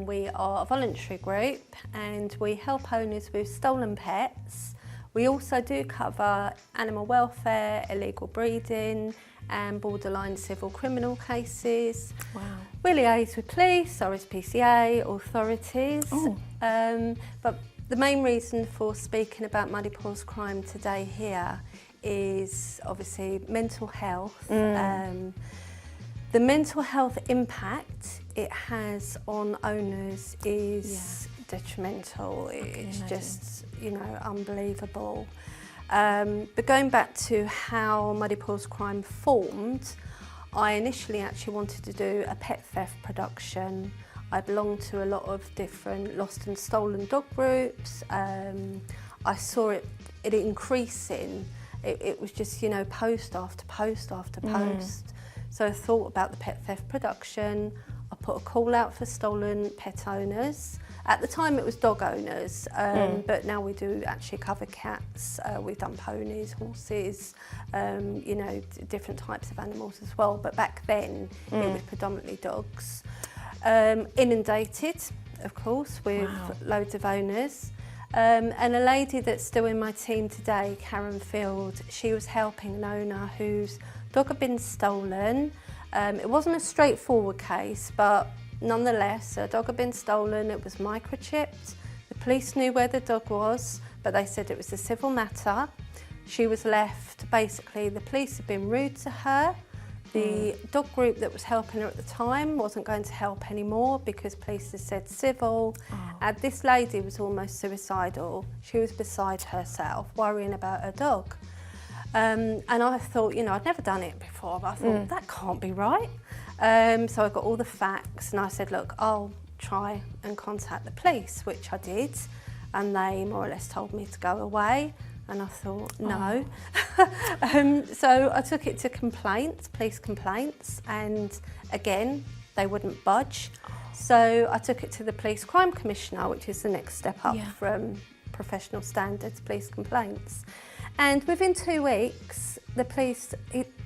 We are a voluntary group and we help owners with stolen pets. We also do cover animal welfare, illegal breeding and borderline civil criminal cases. Wow. We liaise with police, RSPCA, authorities. Oh. But the main reason for speaking about Muddy Paws Crime today here is obviously mental health. The mental health impact it has on owners is detrimental. It's just, you know, unbelievable. But going back to how Muddy Paws Crime formed, I initially actually wanted to do a pet theft production. I belong to a lot of different lost and stolen dog groups. I saw it increasing. It was just, you know, post after post after post. So I thought about the pet theft production. I put a call out for stolen pet owners. At the time it was dog owners, but now we do actually cover cats. We've done ponies, horses, you know, different types of animals as well. But back then it was predominantly dogs. Inundated, of course, with loads of owners. And a lady that's still in my team today, Karen Field, she was helping an owner whose dog had been stolen. It wasn't a straightforward case, but nonetheless, her dog had been stolen, it was microchipped. The police knew where the dog was, but they said it was a civil matter. She was left, basically, the police had been rude to her. The dog group that was helping her at the time wasn't going to help anymore because police had said civil. And this lady was almost suicidal. She was beside herself, worrying about her dog. And I thought, you know, I'd never done it before, but I thought, that can't be right. So I got all the facts and I said, look, I'll try and contact the police, which I did. And they more or less told me to go away. And I thought, no. So I took it to complaints, police complaints. And again, they wouldn't budge. So I took it to the Police Crime Commissioner, which is the next step up from professional standards, police complaints. And within 2 weeks, the police,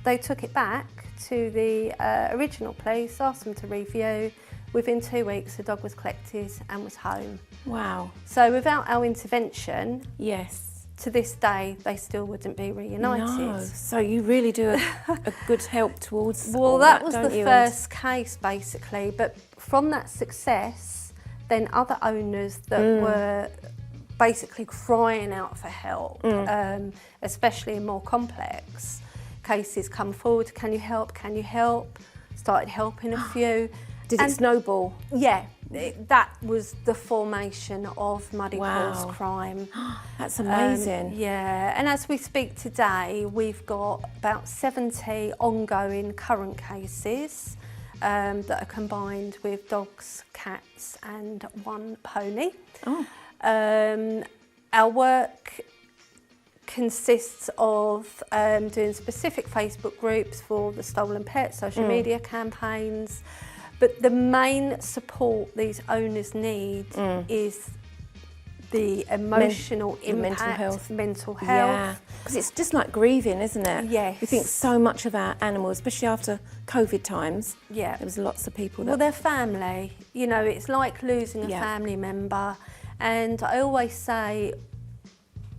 they took it back to the original police, asked them to review. Within 2 weeks, the dog was collected and was home. Wow. So without our intervention, Yes. to this day, they still wouldn't be reunited. No. So you really do a good help towards Well, all that was don't the you? first case, basically. But from that success, then other owners that were basically crying out for help, especially in more complex cases, come forward, can you help, can you help? Started helping a few. Did it snowball? Yeah, that was the formation of Muddy Paws Wow. Crime. That's amazing. Yeah, and as we speak today, we've got about 70 ongoing current cases. that are combined with dogs, cats and one pony. Oh. Our work consists of doing specific Facebook groups for the stolen pets, social media campaigns, but the main support these owners need is the emotional impact, mental health. Yeah, because it's just like grieving, isn't it? Yes. We think so much of our animals, especially after COVID times. Yeah. There was lots of people that... Well, they're family. You know, it's like losing a Yeah. family member. And I always say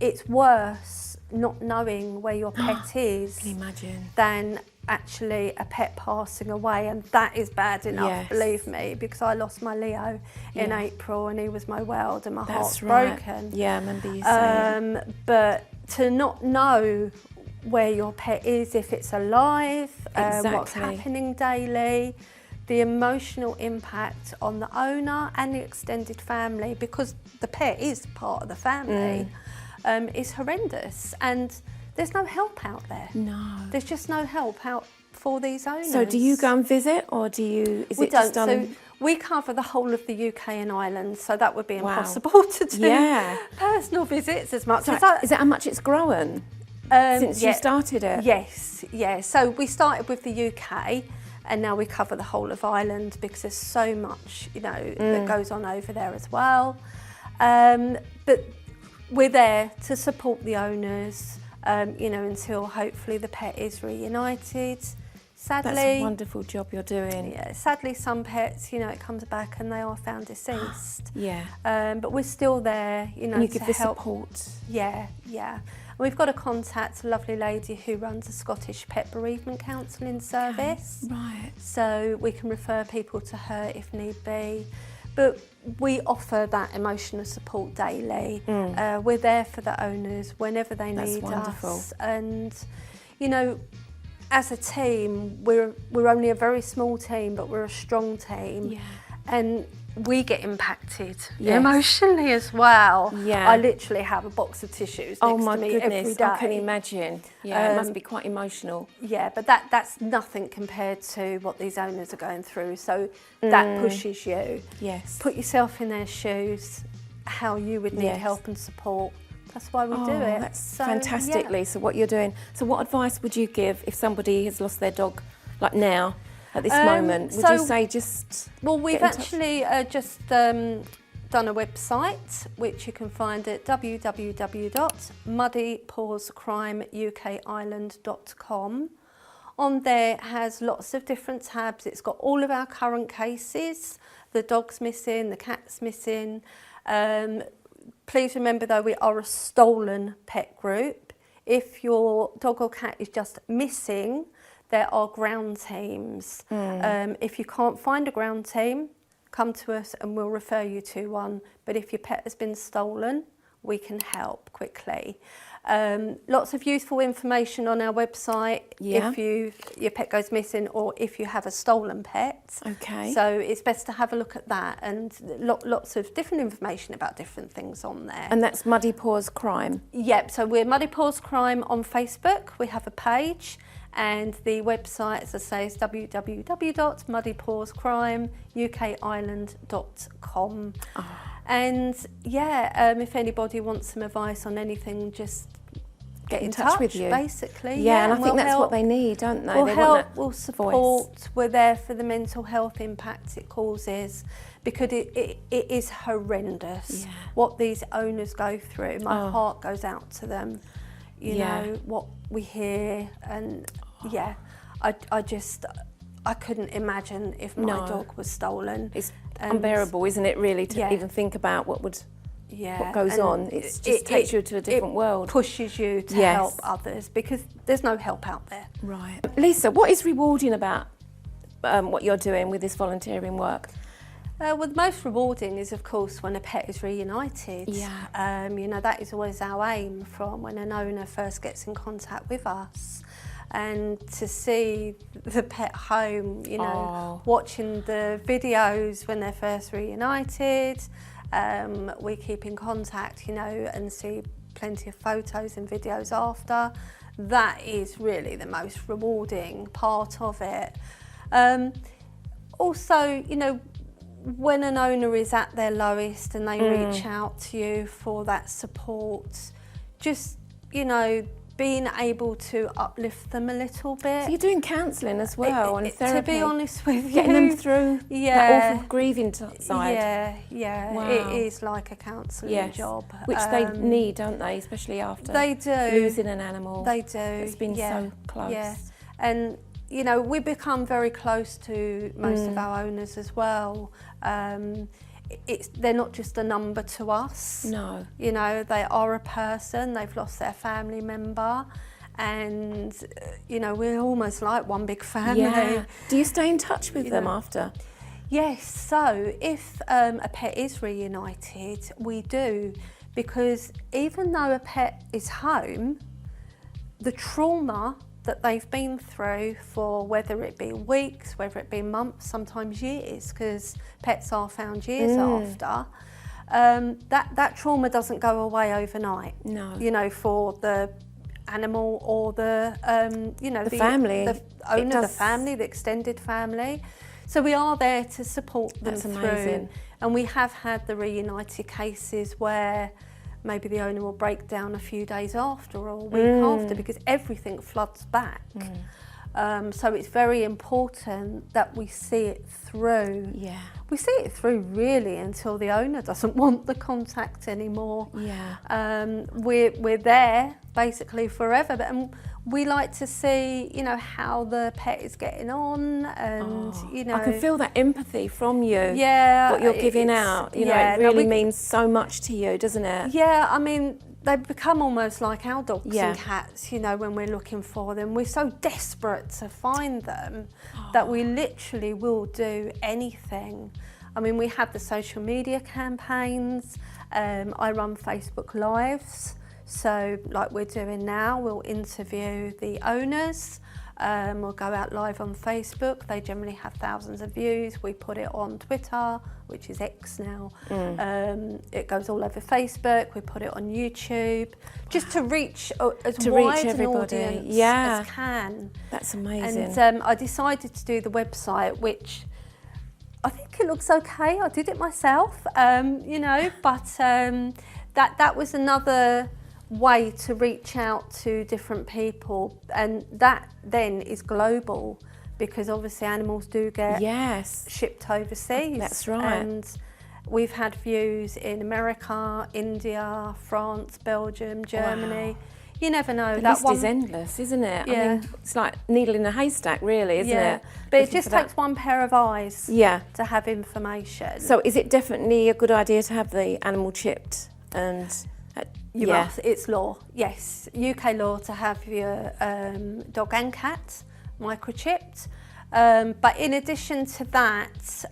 it's worse not knowing where your pet is Can you imagine? than actually a pet passing away, and that is bad enough, Yes. believe me, because I lost my Leo in Yeah. April and he was my world and my That's heart's right. broken. Yeah, I remember you saying. But to not know where your pet is, if it's alive, what's Exactly. happening daily, the emotional impact on the owner and the extended family, because the pet is part of the family, is horrendous. And there's no help out there. No. There's just no help out for these owners. So do you go and visit, or do you... Is We it just don't. done... So we cover the whole of the UK and Ireland, so that would be Wow. impossible to do Yeah. personal visits as much So as I... is that how much it's grown since you started it? Yes, yeah. So we started with the UK and now we cover the whole of Ireland because there's so much, you know, that goes on over there as well. But we're there to support the owners, you know, until hopefully the pet is reunited. Sadly, That's a wonderful job you're doing. yeah, sadly some pets, you know, it comes back and they are found deceased. Yeah. But we're still there, you know, And you to give the help. support. Yeah, yeah. And we've got a contact, a lovely lady who runs a Scottish pet bereavement counselling service. Right. So we can refer people to her if need be. But we offer that emotional support daily. We're there for the owners whenever they That's need wonderful. us. And, you know, as a team, we're only a very small team, but we're a strong team. Yeah. And we get impacted Yes. emotionally as well. Yeah. I literally have a box of tissues Oh next my to me every goodness, day. I can imagine. Yeah, it must be quite emotional. Yeah, but that's nothing compared to what these owners are going through. So that pushes you. Yes. Put yourself in their shoes, how you would need Yes. help and support. That's why we do Oh, it. that's So, fantastic, yeah. Lisa, what you're doing. So what advice would you give if somebody has lost their dog, like now, at this moment? Would you so- say just... Well, we've get in touch? actually just done a website which you can find at www.muddypawscrimeukisland.com. On there it has lots of different tabs. It's got all of our current cases. The dog's missing, the cat's missing. Please remember though, we are a stolen pet group. If your dog or cat is just missing, there are ground teams. If you can't find a ground team, come to us and we'll refer you to one. But if your pet has been stolen, we can help quickly. Lots of useful information on our website Yeah. if your pet goes missing or if you have a stolen pet. Okay. So it's best to have a look at that, and lots of different information about different things on there. And that's Muddy Paws Crime. Yep, so we're Muddy Paws Crime on Facebook. We have a page, and the website, as I say, is www.muddypawscrimeukisland.com. And yeah, if anybody wants some advice on anything, just get in touch with you. basically. Yeah, and I and think we'll that's help. what they need, don't they? We'll They help, want that we'll voice. support, we're there for the mental health impact it causes, because it is horrendous Yeah. what these owners go through. My Oh. heart goes out to them, you Yeah. know, what we hear, and yeah, I couldn't imagine if my No. dog was stolen. It's And- unbearable, isn't it, really, to Yeah. even think about what Yeah, goes and on. It just takes you to a different world. Pushes you to Yes. help others, because there's no help out there. Right. Lisa, what is rewarding about what you're doing with this volunteering work? Well, the most rewarding is, of course, when a pet is reunited. Yeah. You know, that is always our aim from when an owner first gets in contact with us. And to see the pet home, you know, watching the videos when they're first reunited, we keep in contact, you know, and see plenty of photos and videos after. That is really the most rewarding part of it. also, you know, when an owner is at their lowest and they reach out to you for that support, just, you know, being able to uplift them a little bit. So you're doing counselling as well and therapy. To be honest with you. Getting them through that awful grieving side. Yeah. Wow. It is like a counselling job. Which they need, don't they, especially after losing an animal. They do. It's been so close. Yeah. And, you know, we become very close to most of our owners as well. They're not just a number to us. No. You know, they are a person, they've lost their family member, and, you know, we're almost like one big family. Yeah. Do you stay in touch with them after? Yes, so if a pet is reunited, we do, because even though a pet is home, the trauma that they've been through for whether it be weeks, whether it be months, sometimes years, because pets are found years after, that trauma doesn't go away overnight. No. You know, for the animal or the, you know, the family. The owner, the family, the extended family. So we are there to support them through. Amazing. And we have had the reunited cases where maybe the owner will break down a few days after or a week after, because everything floods back. So it's very important that we see it through. Yeah. We see it through really until the owner doesn't want the contact anymore. Yeah. We're there basically forever, and we like to see, you know, how the pet is getting on, and you know, I can feel that empathy from you. Yeah, what you're giving out, you know, it really means so much to you, doesn't it? Yeah, I mean, they become almost like our dogs Yeah. and cats, you know, when we're looking for them. We're so desperate to find them that we literally will do anything. I mean, we have the social media campaigns. I run Facebook Lives. So like we're doing now, we'll interview the owners. We'll go out live on Facebook. They generally have thousands of views. We put it on Twitter, which is X now. It goes all over Facebook. We put it on YouTube, just to reach as wide an audience as can. That's amazing. And I decided to do the website, which I think it looks okay. I did it myself, you know, but that was another way to reach out to different people, and that then is global, because obviously animals do get shipped overseas. That's right. And we've had views in America, India, France, Belgium, Germany. Wow. You never know. The that list one is endless, isn't it? Yeah. I mean, it's like needle in a haystack, really, isn't it? But it Looking just for that. takes one pair of eyes Yeah. to have information. So is it definitely a good idea to have the animal chipped? And You must. It's law, yes. UK law to have your dog and cat microchipped. But in addition to that,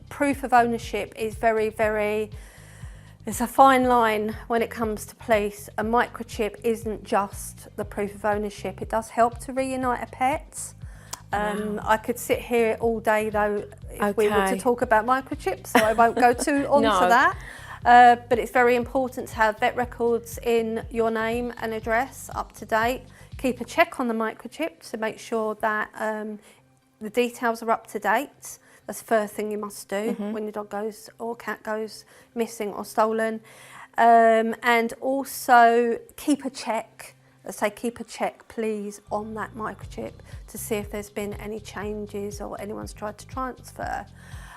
proof of ownership is very, very, it's a fine line when it comes to police. A microchip isn't just the proof of ownership. It does help to reunite a pet. I could sit here all day though if we were to talk about microchips, so I won't go too on to that. But it's very important to have vet records in your name and address up to date. Keep a check on the microchip to make sure that the details are up to date. That's the first thing you must do when your dog goes or cat goes missing or stolen. And also keep a check. Let's say keep a check, please, on that microchip to see if there's been any changes or anyone's tried to transfer.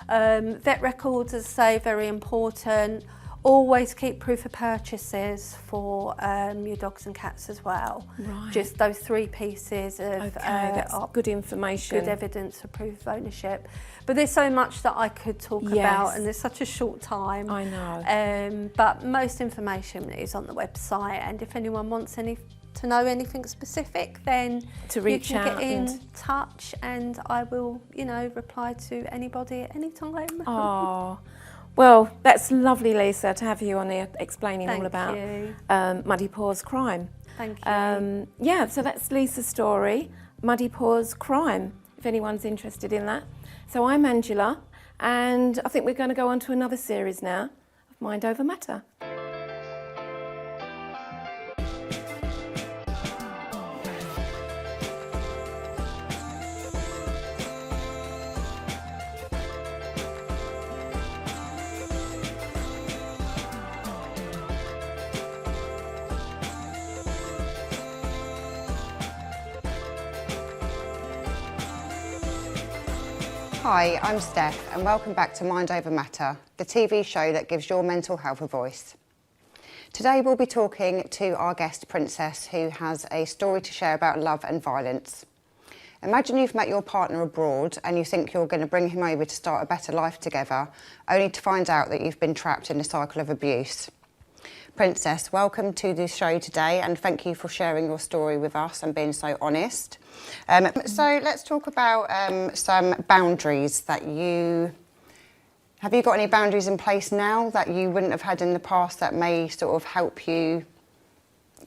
Vet records, as I say, very important. Always keep proof of purchases for your dogs and cats as well. Right. Just those 3 pieces of that's good information. good evidence for proof of ownership. But there's so much that I could talk about, and there's such a short time. I know. But most information is on the website, and if anyone wants to know anything specific, then to reach you can out get in touch, and I will, you know, reply to anybody at any time. Oh, well, that's lovely, Lisa, to have you on here explaining all Thank about you. Muddy Paws Crime. Thank you. Yeah, so that's Lisa's story, Muddy Paws Crime, if anyone's interested in that. So I'm Angela, and I think we're going to go on to another series now of Mind Over Matter. Hi, I'm Steph and welcome back to Mind Over Matter, the TV show that gives your mental health a voice. Today we'll be talking to our guest Princess, who has a story to share about love and violence. Imagine you've met your partner abroad and you think you're going to bring him over to start a better life together, only to find out that you've been trapped in a cycle of abuse. Princess, welcome to the show today and thank you for sharing your story with us and being so honest. So let's talk about some boundaries that have you got any boundaries in place now that you wouldn't have had in the past that may sort of help you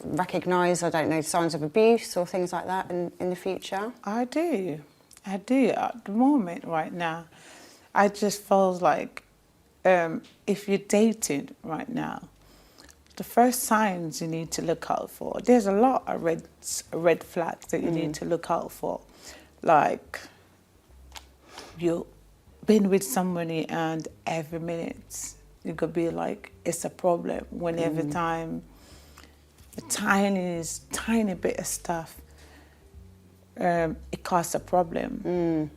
recognise, I don't know, signs of abuse or things like that in the future? I do at the moment right now. I just feel like if you're dating right now, the first signs you need to look out for, there's a lot of red flags that you need to look out for. Like, you've been with somebody and every minute you could be like, it's a problem. When every time the tiny bit of stuff, it causes a problem.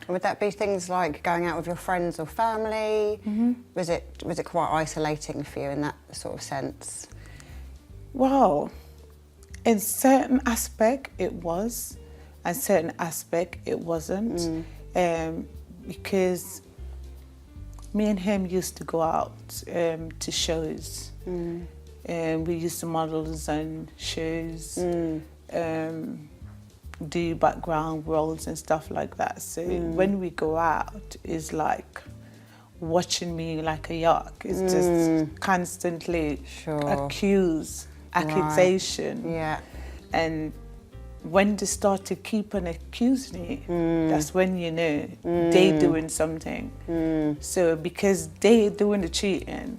Would that be things like going out with your friends or family? Was it quite isolating for you in that sort of sense? Well, in certain aspect it was, and certain aspect it wasn't. Because me and him used to go out to shows. We used to models and shows. Do background roles and stuff like that. So when we go out, it's like watching me like a yak. It's just constantly accusation. Yeah. And when they start to keep on accusing me, that's when you know they doing something. So because they doing the cheating,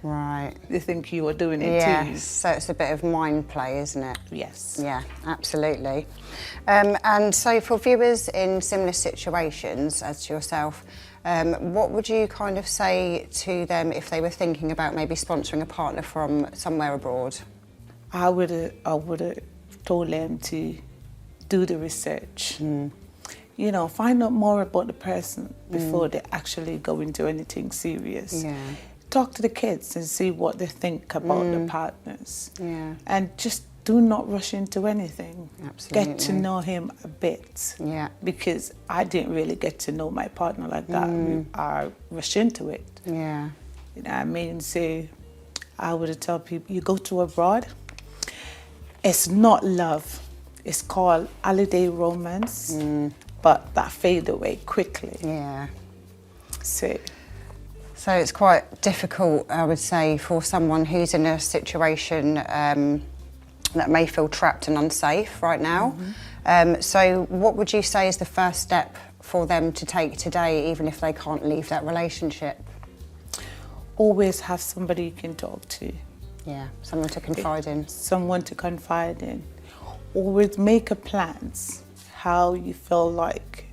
right, they think you are doing it too. Yes, so it's a bit of mind play, isn't it? Yes. Yeah, absolutely. And so for viewers in similar situations as to yourself, what would you kind of say to them if they were thinking about maybe sponsoring a partner from somewhere abroad? I would have told them to do the research. You know, find out more about the person before they actually go into anything serious. Yeah. Talk to the kids and see what they think about the partners. Yeah. And just do not rush into anything. Absolutely. Get to know him a bit. Yeah. Because I didn't really get to know my partner like that. I rushed into it. Yeah. You know what I mean? So I would have told people, you go to abroad, it's not love. It's called holiday romance, but that fade away quickly. Yeah. So it's quite difficult, I would say, for someone who's in a situation that may feel trapped and unsafe right now. So what would you say is the first step for them to take today, even if they can't leave that relationship? always have somebody you can talk to. Yeah, someone to confide in. Someone to confide in. Always make a plans how you feel like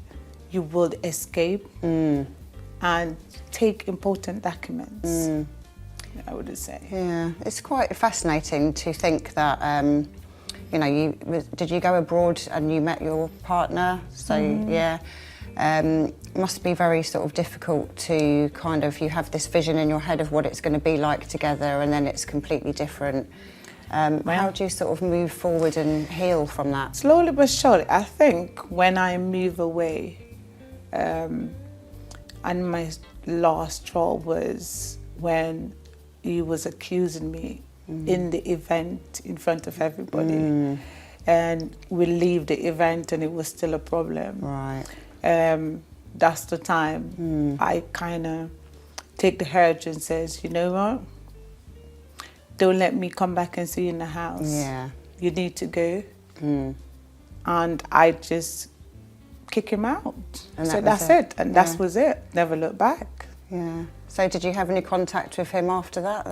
you would escape and take important documents, I would say. Yeah, it's quite fascinating to think that, you know, did you go abroad and you met your partner? So, yeah. Must be very sort of difficult to kind of, you have this vision in your head of what it's going to be like together and then it's completely different. How do you sort of move forward and heal from that? Slowly but surely. I think when I move away, and my last straw was when he was accusing me in the event in front of everybody. And we leave the event and it was still a problem. Right. That's the time I kind of take the urge and says, you know what? Don't let me come back and see you in the house. Yeah. You need to go. And I just kick him out. And so that was that's it. And Yeah. that was it. Never look back. Yeah. So did you have any contact with him after that?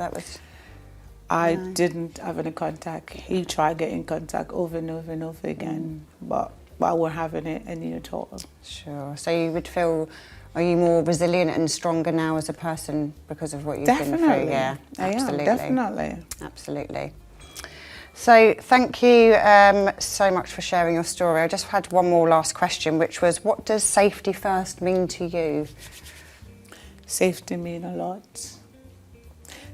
I didn't have any contact. He tried getting contact over and over and over again, but I wasn't having any at all. Sure. So you would feel, are you more resilient and stronger now as a person because of what you've been through? Yeah, I absolutely. am, definitely. Absolutely. So thank you so much for sharing your story. I just had one more last question, which was, what does safety first mean to you? Safety mean a lot.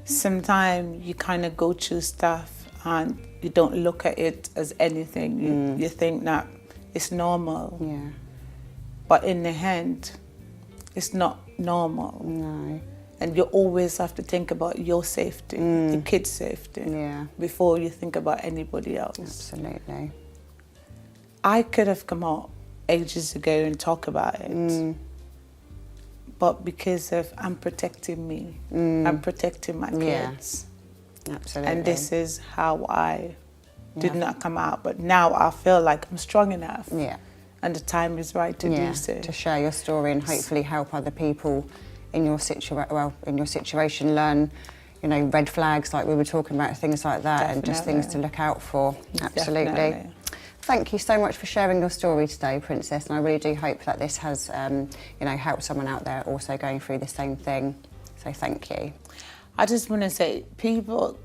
Sometimes you kind of go through stuff and you don't look at it as anything. You think that it's normal. Yeah. But in the end, it's not normal. No. And you always have to think about your safety, the kids' safety, before you think about anybody else. Absolutely. I could have come out ages ago and talk about it. But because of I'm protecting me, I'm protecting my kids. Absolutely. And this is how I did not come out. But now I feel like I'm strong enough. Yeah. And the time is right to do so. To share your story and hopefully help other people in your situation learn, you know, red flags like we were talking about, things like that, and just things to look out for. Absolutely. Definitely. Thank you so much for sharing your story today, Princess, and I really do hope that this has, you know, helped someone out there also going through the same thing. So thank you. I just want to say, people,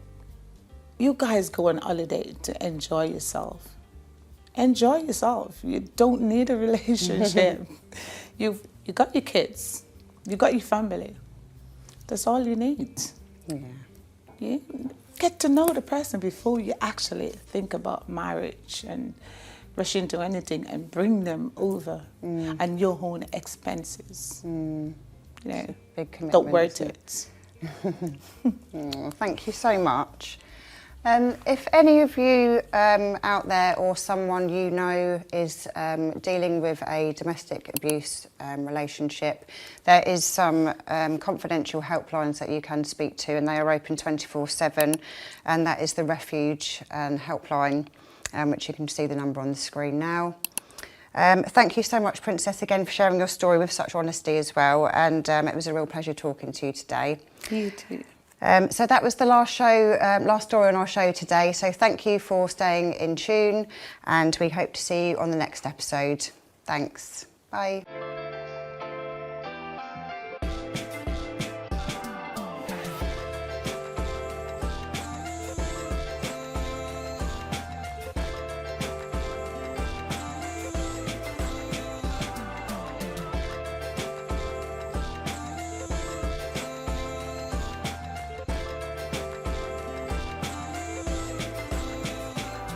you guys go on holiday to enjoy yourself. Enjoy yourself. You don't need a relationship. You got your kids. You got your family. That's all you need. Yeah. You get to know the person before you actually think about marriage and rush into anything and bring them over and your own expenses. You know, big commitment. Don't worth it. Thank you so much. If any of you out there or someone you know is dealing with a domestic abuse relationship, there is some confidential helplines that you can speak to, and they are open 24/7, and that is the Refuge helpline, which you can see the number on the screen now. Thank you so much, Princess, again for sharing your story with such honesty as well, and it was a real pleasure talking to you today. You too. So that was the last story on our show today. So thank you for staying in tune, and we hope to see you on the next episode. Thanks. Bye.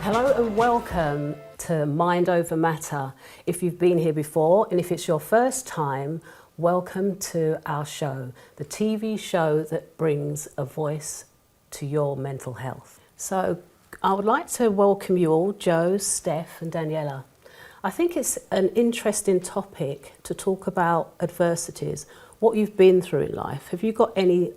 Hello and welcome to Mind Over Matter. If you've been here before and if it's your first time, welcome to our show, the TV show that brings a voice to your mental health. So I would like to welcome you all, Joe, Steph and Daniela. I think it's an interesting topic to talk about adversities, what you've been through in life. Have you got any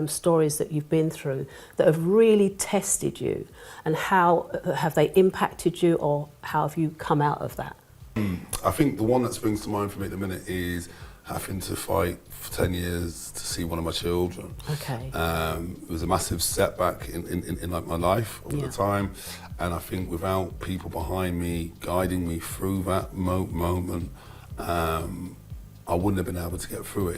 stories that you've been through that have really tested you, and how have they impacted you, or how have you come out of that? I think the one that springs to mind for me at the minute is having to fight for 10 years to see one of my children. Okay. It was a massive setback in like my life over the time, and I think without people behind me guiding me through that moment, I wouldn't have been able to get through it.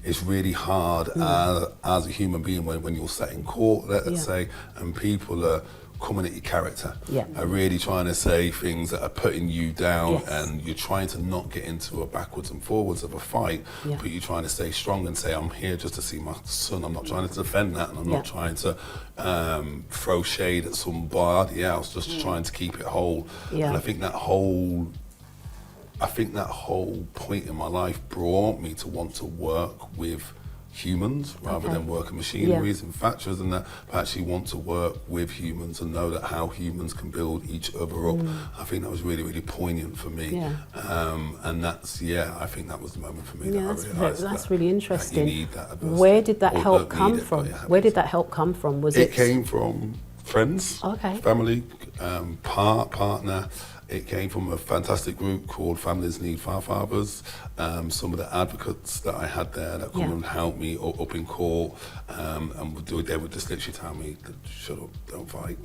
It's really hard as a human being when you're sat in court, let's say, and people are coming at your character, are really trying to say things that are putting you down, and you're trying to not get into a backwards and forwards of a fight, but you're trying to stay strong and say, I'm here just to see my son. I'm not trying to defend that, and I'm not trying to throw shade at somebody else, just trying to keep it whole. And I think that whole point in my life brought me to want to work with humans rather than working machineries and factories and that, but actually want to work with humans and know that how humans can build each other up. I think that was really, really poignant for me. And that's, I think that was the moment for me that I realised that's really interesting. That you need that adversity. Where did that help come from? Where did that help come from? Was it came from friends, family, partner, It came from a fantastic group called Families Need Fathers. Some of the advocates that I had there that come and help me up in court, and they would just literally tell me, shut up, don't fight.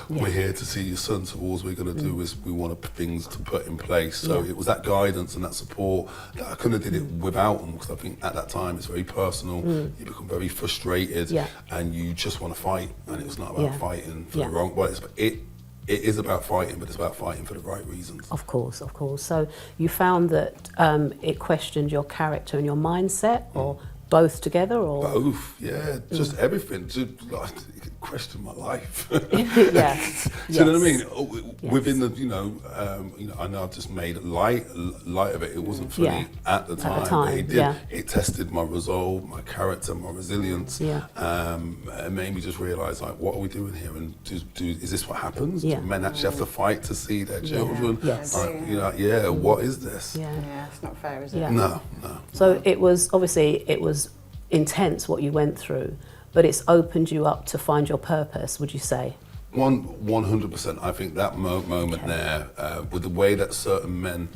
We're here to see your son, so all we're going to do is we want things to put in place. So it was that guidance and that support that I couldn't have did it without them, because I think at that time it's very personal. You become very frustrated and you just want to fight, and it's not about fighting for the wrong way. It is about fighting, but it's about fighting for the right reasons. Of course, of course. So you found that it questioned your character and your mindset, or both together, or both? Yeah, just everything. Just like, it questioned my life. Do you know what I mean? Within the, I know I've just made light of it. It wasn't funny at the time. But it did. It tested my resolve, my character, my resilience. It made me just realise, like, what are we doing here? And is this what happens? Do men actually have to fight to see their children? What is this? Yeah, it's not fair, is it? No. So it was intense what you went through, but it's opened you up to find your purpose, would you say? 100%. I think that moment there, with the way that certain men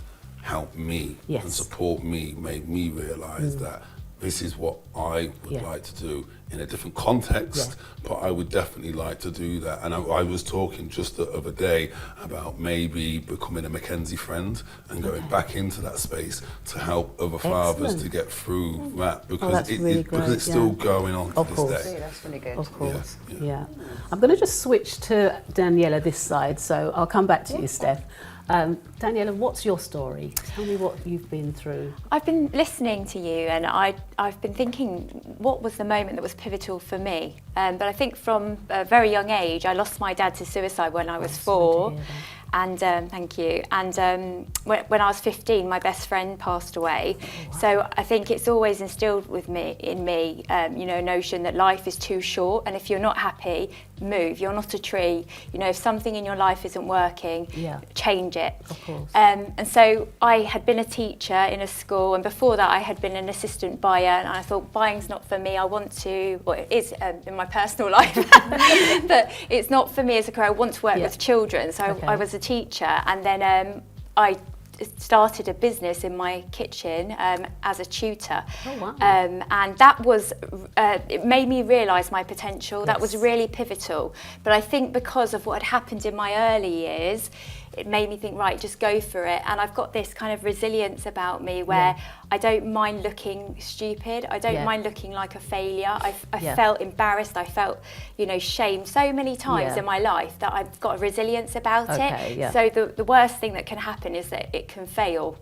helped me and support me, made me realise that this is what I would like to do in a different context, but I would definitely like to do that. And I was talking just the other day about maybe becoming a Mackenzie friend and going back into that space to help other fathers to get through that, because it's still going on to this day. That's really good. Of course, yeah. I'm going to just switch to Daniela this side, so I'll come back to you, Steph. Daniela, what's your story? Tell me what you've been through. I've been listening to you, and I've been thinking, what was the moment that was pivotal for me? But I think from a very young age, I lost my dad to suicide when I was 4. And thank you. And when I was 15, my best friend passed away. So I think it's always instilled in me, a notion that life is too short, and if you're not happy, move. You're not a tree. If something in your life isn't working, change it. Of course. And so I had been a teacher in a school, and before that I had been an assistant buyer, and I thought, buying's not for me. I want to, well, it is in my personal life, but it's not for me as a career. I want to work with children. So I was a teacher, and then I started a business in my kitchen as a tutor. Oh, wow. And that was, it made me realise my potential. That was really pivotal. But I think because of what had happened in my early years, it made me think, right, just go for it. And I've got this kind of resilience about me where I don't mind looking stupid. I don't mind looking like a failure. I felt embarrassed. I felt, shame so many times in my life that I've got a resilience about it. So the worst thing that can happen is that it can fail.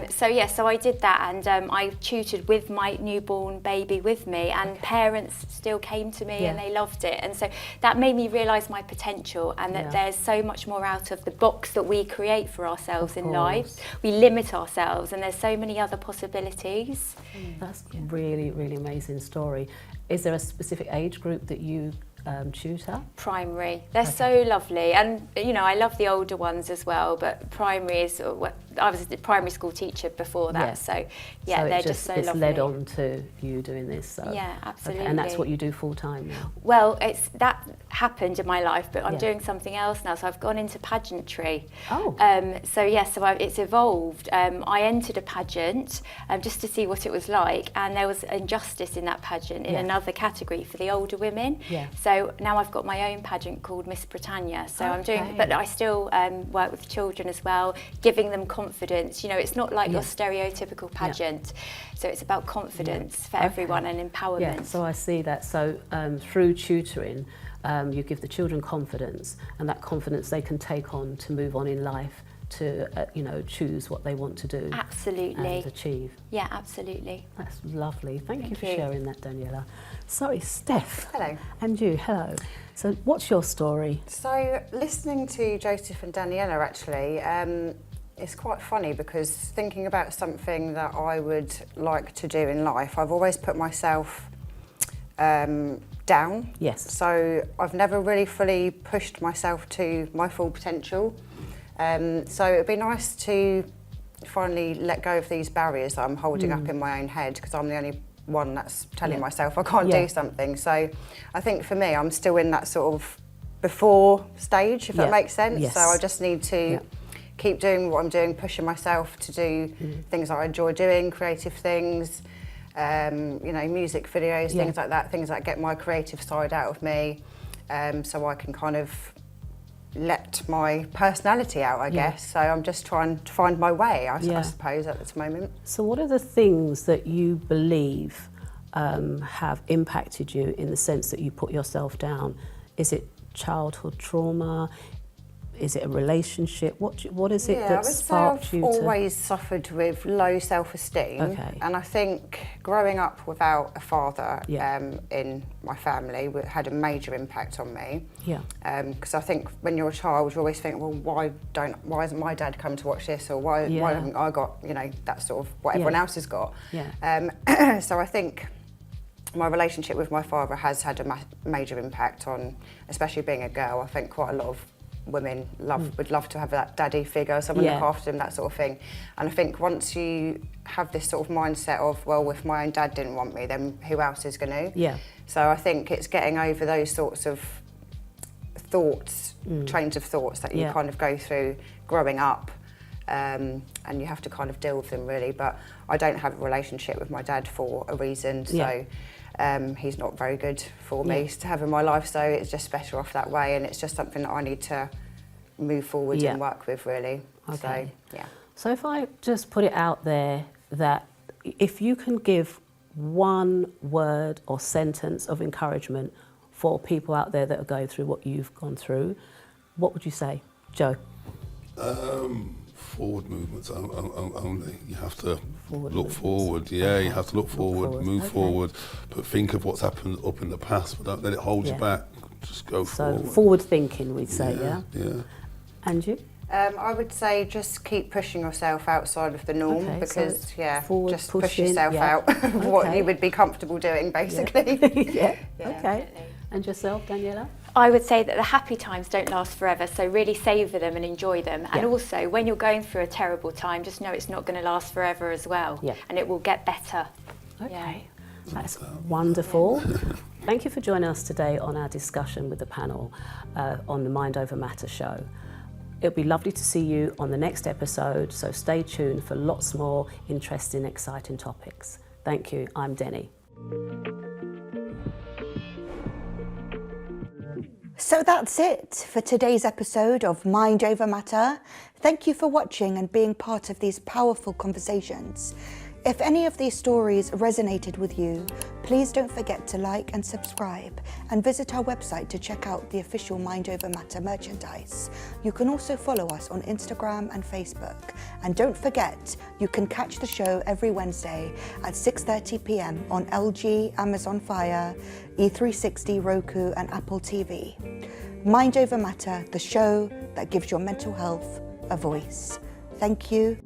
So I did that, and I tutored with my newborn baby with me, and parents still came to me and they loved it. And so that made me realise my potential, and that there's so much more out of the box that we create for ourselves in life. We limit ourselves, and there's so many other possibilities. That's really, really amazing story. Is there a specific age group that you tutor? Primary. They're so lovely, and I love the older ones as well, but primary is, I was a primary school teacher before that, so they're just so lovely. It's led on to you doing this. So. Yeah, absolutely. Okay. And that's what you do full time now? Well, that happened in my life, but I'm doing something else now, so I've gone into pageantry. Oh. It's evolved. I entered a pageant just to see what it was like, and there was injustice in that pageant in another category for the older women. Yeah. So now I've got my own pageant called Miss Britannia. So I'm doing, but I still work with children as well, giving them confidence. It's not like your stereotypical pageant. So it's about confidence for everyone and empowerment. Yeah, so I see that. So through tutoring, you give the children confidence, and that confidence they can take on to move on in life, to choose what they want to do. Absolutely. And achieve. Yeah, absolutely. That's lovely. Thank you for sharing that, Daniela. Sorry, Steph. Hello. And you, hello. So what's your story? So listening to Joseph and Daniela, actually, it's quite funny, because thinking about something that I would like to do in life, I've always put myself down. Yes. So I've never really fully pushed myself to my full potential. So it'd be nice to finally let go of these barriers that I'm holding up in my own head, because I'm the only one that's telling myself I can't do something. So I think for me, I'm still in that sort of before stage, if Yeah. that makes sense. Yes. So I just need to keep doing what I'm doing, pushing myself to do things that I enjoy doing, creative things, you know, music videos, things like that, things that get my creative side out of me, so I can kind of let my personality out, I guess. So I'm just trying to find my way, I suppose, at this moment. So what are the things that you believe have impacted you in the sense that you put yourself down? Is it childhood trauma? Is it a relationship? What is it that sparked you to... I would say I've always suffered with low self-esteem. Okay. And I think growing up without a father in my family had a major impact on me. Yeah. Because I think when you're a child, you always think, well, why hasn't my dad come to watch this? Or why haven't I got, you know, that sort of what everyone else has got? Yeah. So I think my relationship with my father has had a major impact on, especially being a girl. I think quite a lot of women would love to have that daddy figure, someone look after them, that sort of thing. And I think once you have this sort of mindset of, well, if my own dad didn't want me, then who else is going to? Yeah. So I think it's getting over those sorts of thoughts, trains of thoughts that you kind of go through growing up, and you have to kind of deal with them really. But I don't have a relationship with my dad for a reason, so he's not very good for me to have in my life, so it's just better off that way, and it's just something that I need to move forward and work with really. Okay. So, So if I just put it out there that if you can give one word or sentence of encouragement for people out there that are going through what you've gone through, what would you say, Joe? Forward movements only. You have to Forward look movements. forward. Yeah, you have to look forward, move forward, but think of what's happened up in the past, but don't let it hold you back. Just go forward. So forward thinking, we'd say, yeah? Yeah. And you? I would say just keep pushing yourself outside of the norm, Okay, because so forward, just push pushing, yourself out of what you would be comfortable doing, basically. Okay. And yourself, Daniela? I would say that the happy times don't last forever, so really savour them and enjoy them. And also, when you're going through a terrible time, just know it's not going to last forever as well, and it will get better. Okay, that's wonderful. Thank you for joining us today on our discussion with the panel on the Mind Over Matter show. It'll be lovely to see you on the next episode, so stay tuned for lots more interesting, exciting topics. Thank you. I'm Denny. So that's it for today's episode of Mind Over Matter. Thank you for watching and being part of these powerful conversations. If any of these stories resonated with you, please don't forget to like and subscribe and visit our website to check out the official Mind Over Matter merchandise. You can also follow us on Instagram and Facebook. And don't forget, you can catch the show every Wednesday at 6:30 p.m. on LG, Amazon Fire, E360, Roku and Apple TV. Mind Over Matter, the show that gives your mental health a voice. Thank you.